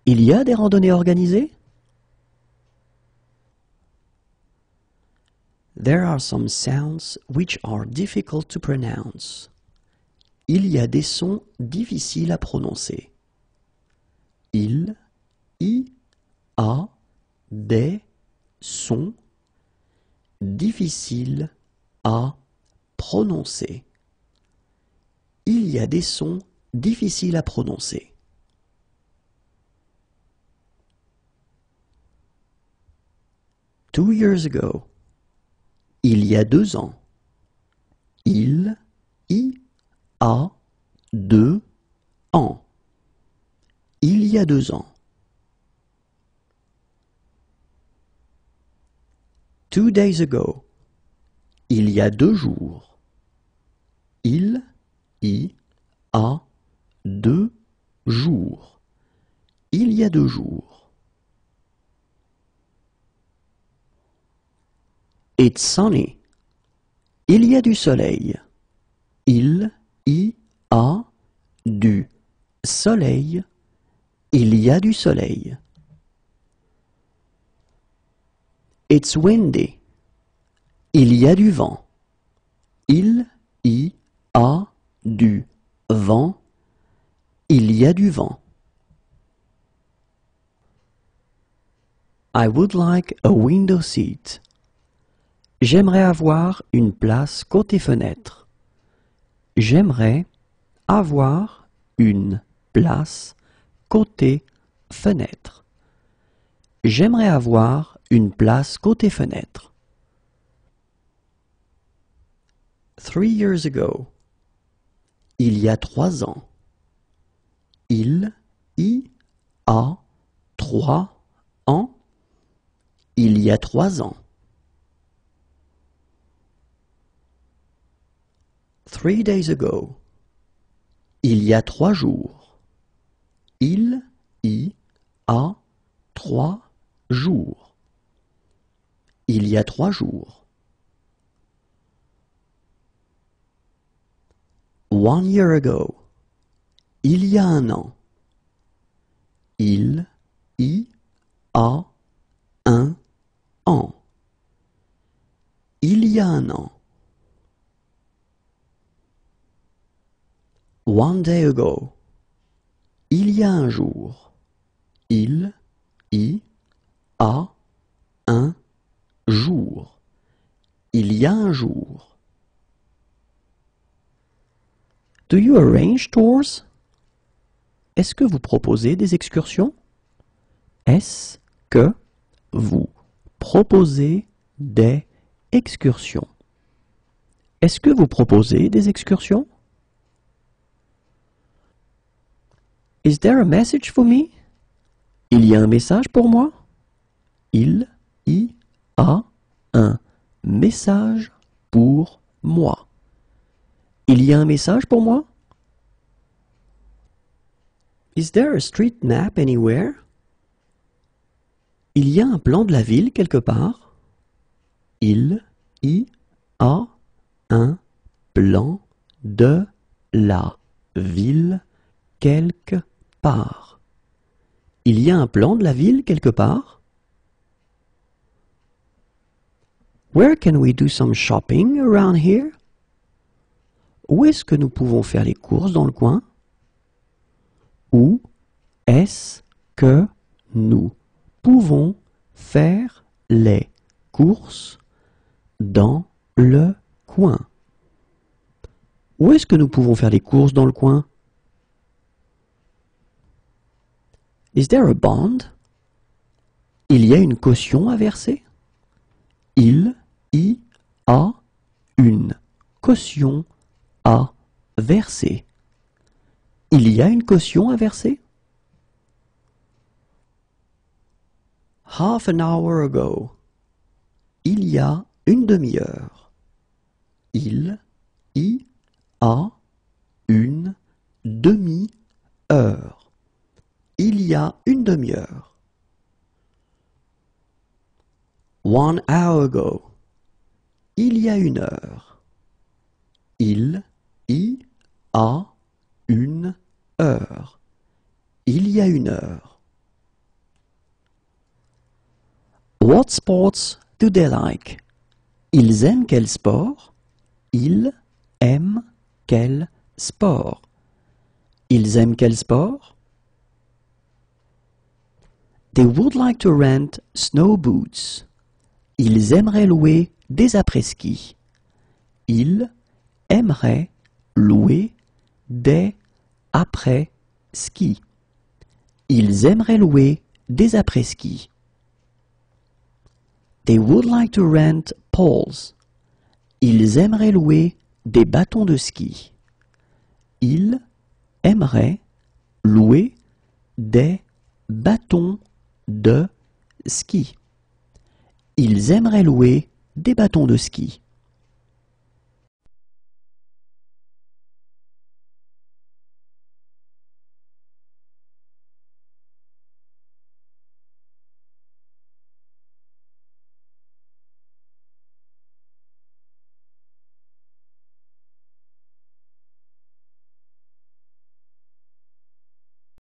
A: Il y a des randonnées organisées? There are some sounds which are difficult to pronounce. Il y a des sons difficiles à prononcer. Il y a des sons difficiles à prononcer. Il y a des sons difficiles à prononcer. Two years ago. Il y a 2 ans. Il y a 2 ans. Il y a 2 ans. 2 days ago. Il y a 2 jours. Il y a 2 jours. Il y a 2 jours. It's sunny. Il y a du soleil. Il y a du soleil. Il y a du soleil. It's windy. Il y a du vent. Il y a du vent. Il y a du vent. I would like a window seat. J'aimerais avoir une place côté fenêtre. J'aimerais avoir une place côté fenêtre. J'aimerais avoir une place côté fenêtre. 3 years ago. Il y a 3 ans. Il y a 3 ans. Il y a 3 ans. 3 days ago. Il y a 3 jours. Il y a 3 jours. Il y a 3 jours. 1 year ago. Il y a 1 an. Il y a 1 an. Il y a 1 an. 1 day ago. Il y a 1 jour. Il y a 1 jour. Il y a un jour. Do you arrange tours? Est-ce que vous proposez des excursions? Est-ce que vous proposez des excursions? Est-ce que vous proposez des excursions? Is there a message for me? Il y a un message pour moi? Il y a un message pour moi. Il y a un message pour moi? Is there a street map anywhere? Il y a un plan de la ville quelque part? Il y a un plan de la ville quelque part. Il y a un plan de la ville quelque part? Where can we do some shopping around here? Où est-ce que nous pouvons faire les courses dans le coin? Où est-ce que nous pouvons faire les courses dans le coin? Où est-ce que nous pouvons faire les courses dans le coin? Is there a bond? Il y a une caution à verser? Il y a une caution à verser. Il y a une caution à verser? Half an hour ago. Il y a une demi-heure. Il y a une demi-heure. Il y a une demi-heure. 1 hour ago. Il y a une heure. Il y a une heure. Il y a une heure. What sports do they like? Ils aiment quel sport? Ils aiment quel sport? Ils aiment quel sport? They would like to rent snow boots. Ils aimeraient louer des après-ski. Ils aimeraient louer des après-ski. Ils aimeraient louer des après-ski. They would like to rent poles. Ils aimeraient louer des bâtons de ski. Ils aimeraient louer des bâtons de ski. Ils aimeraient louer des bâtons de ski.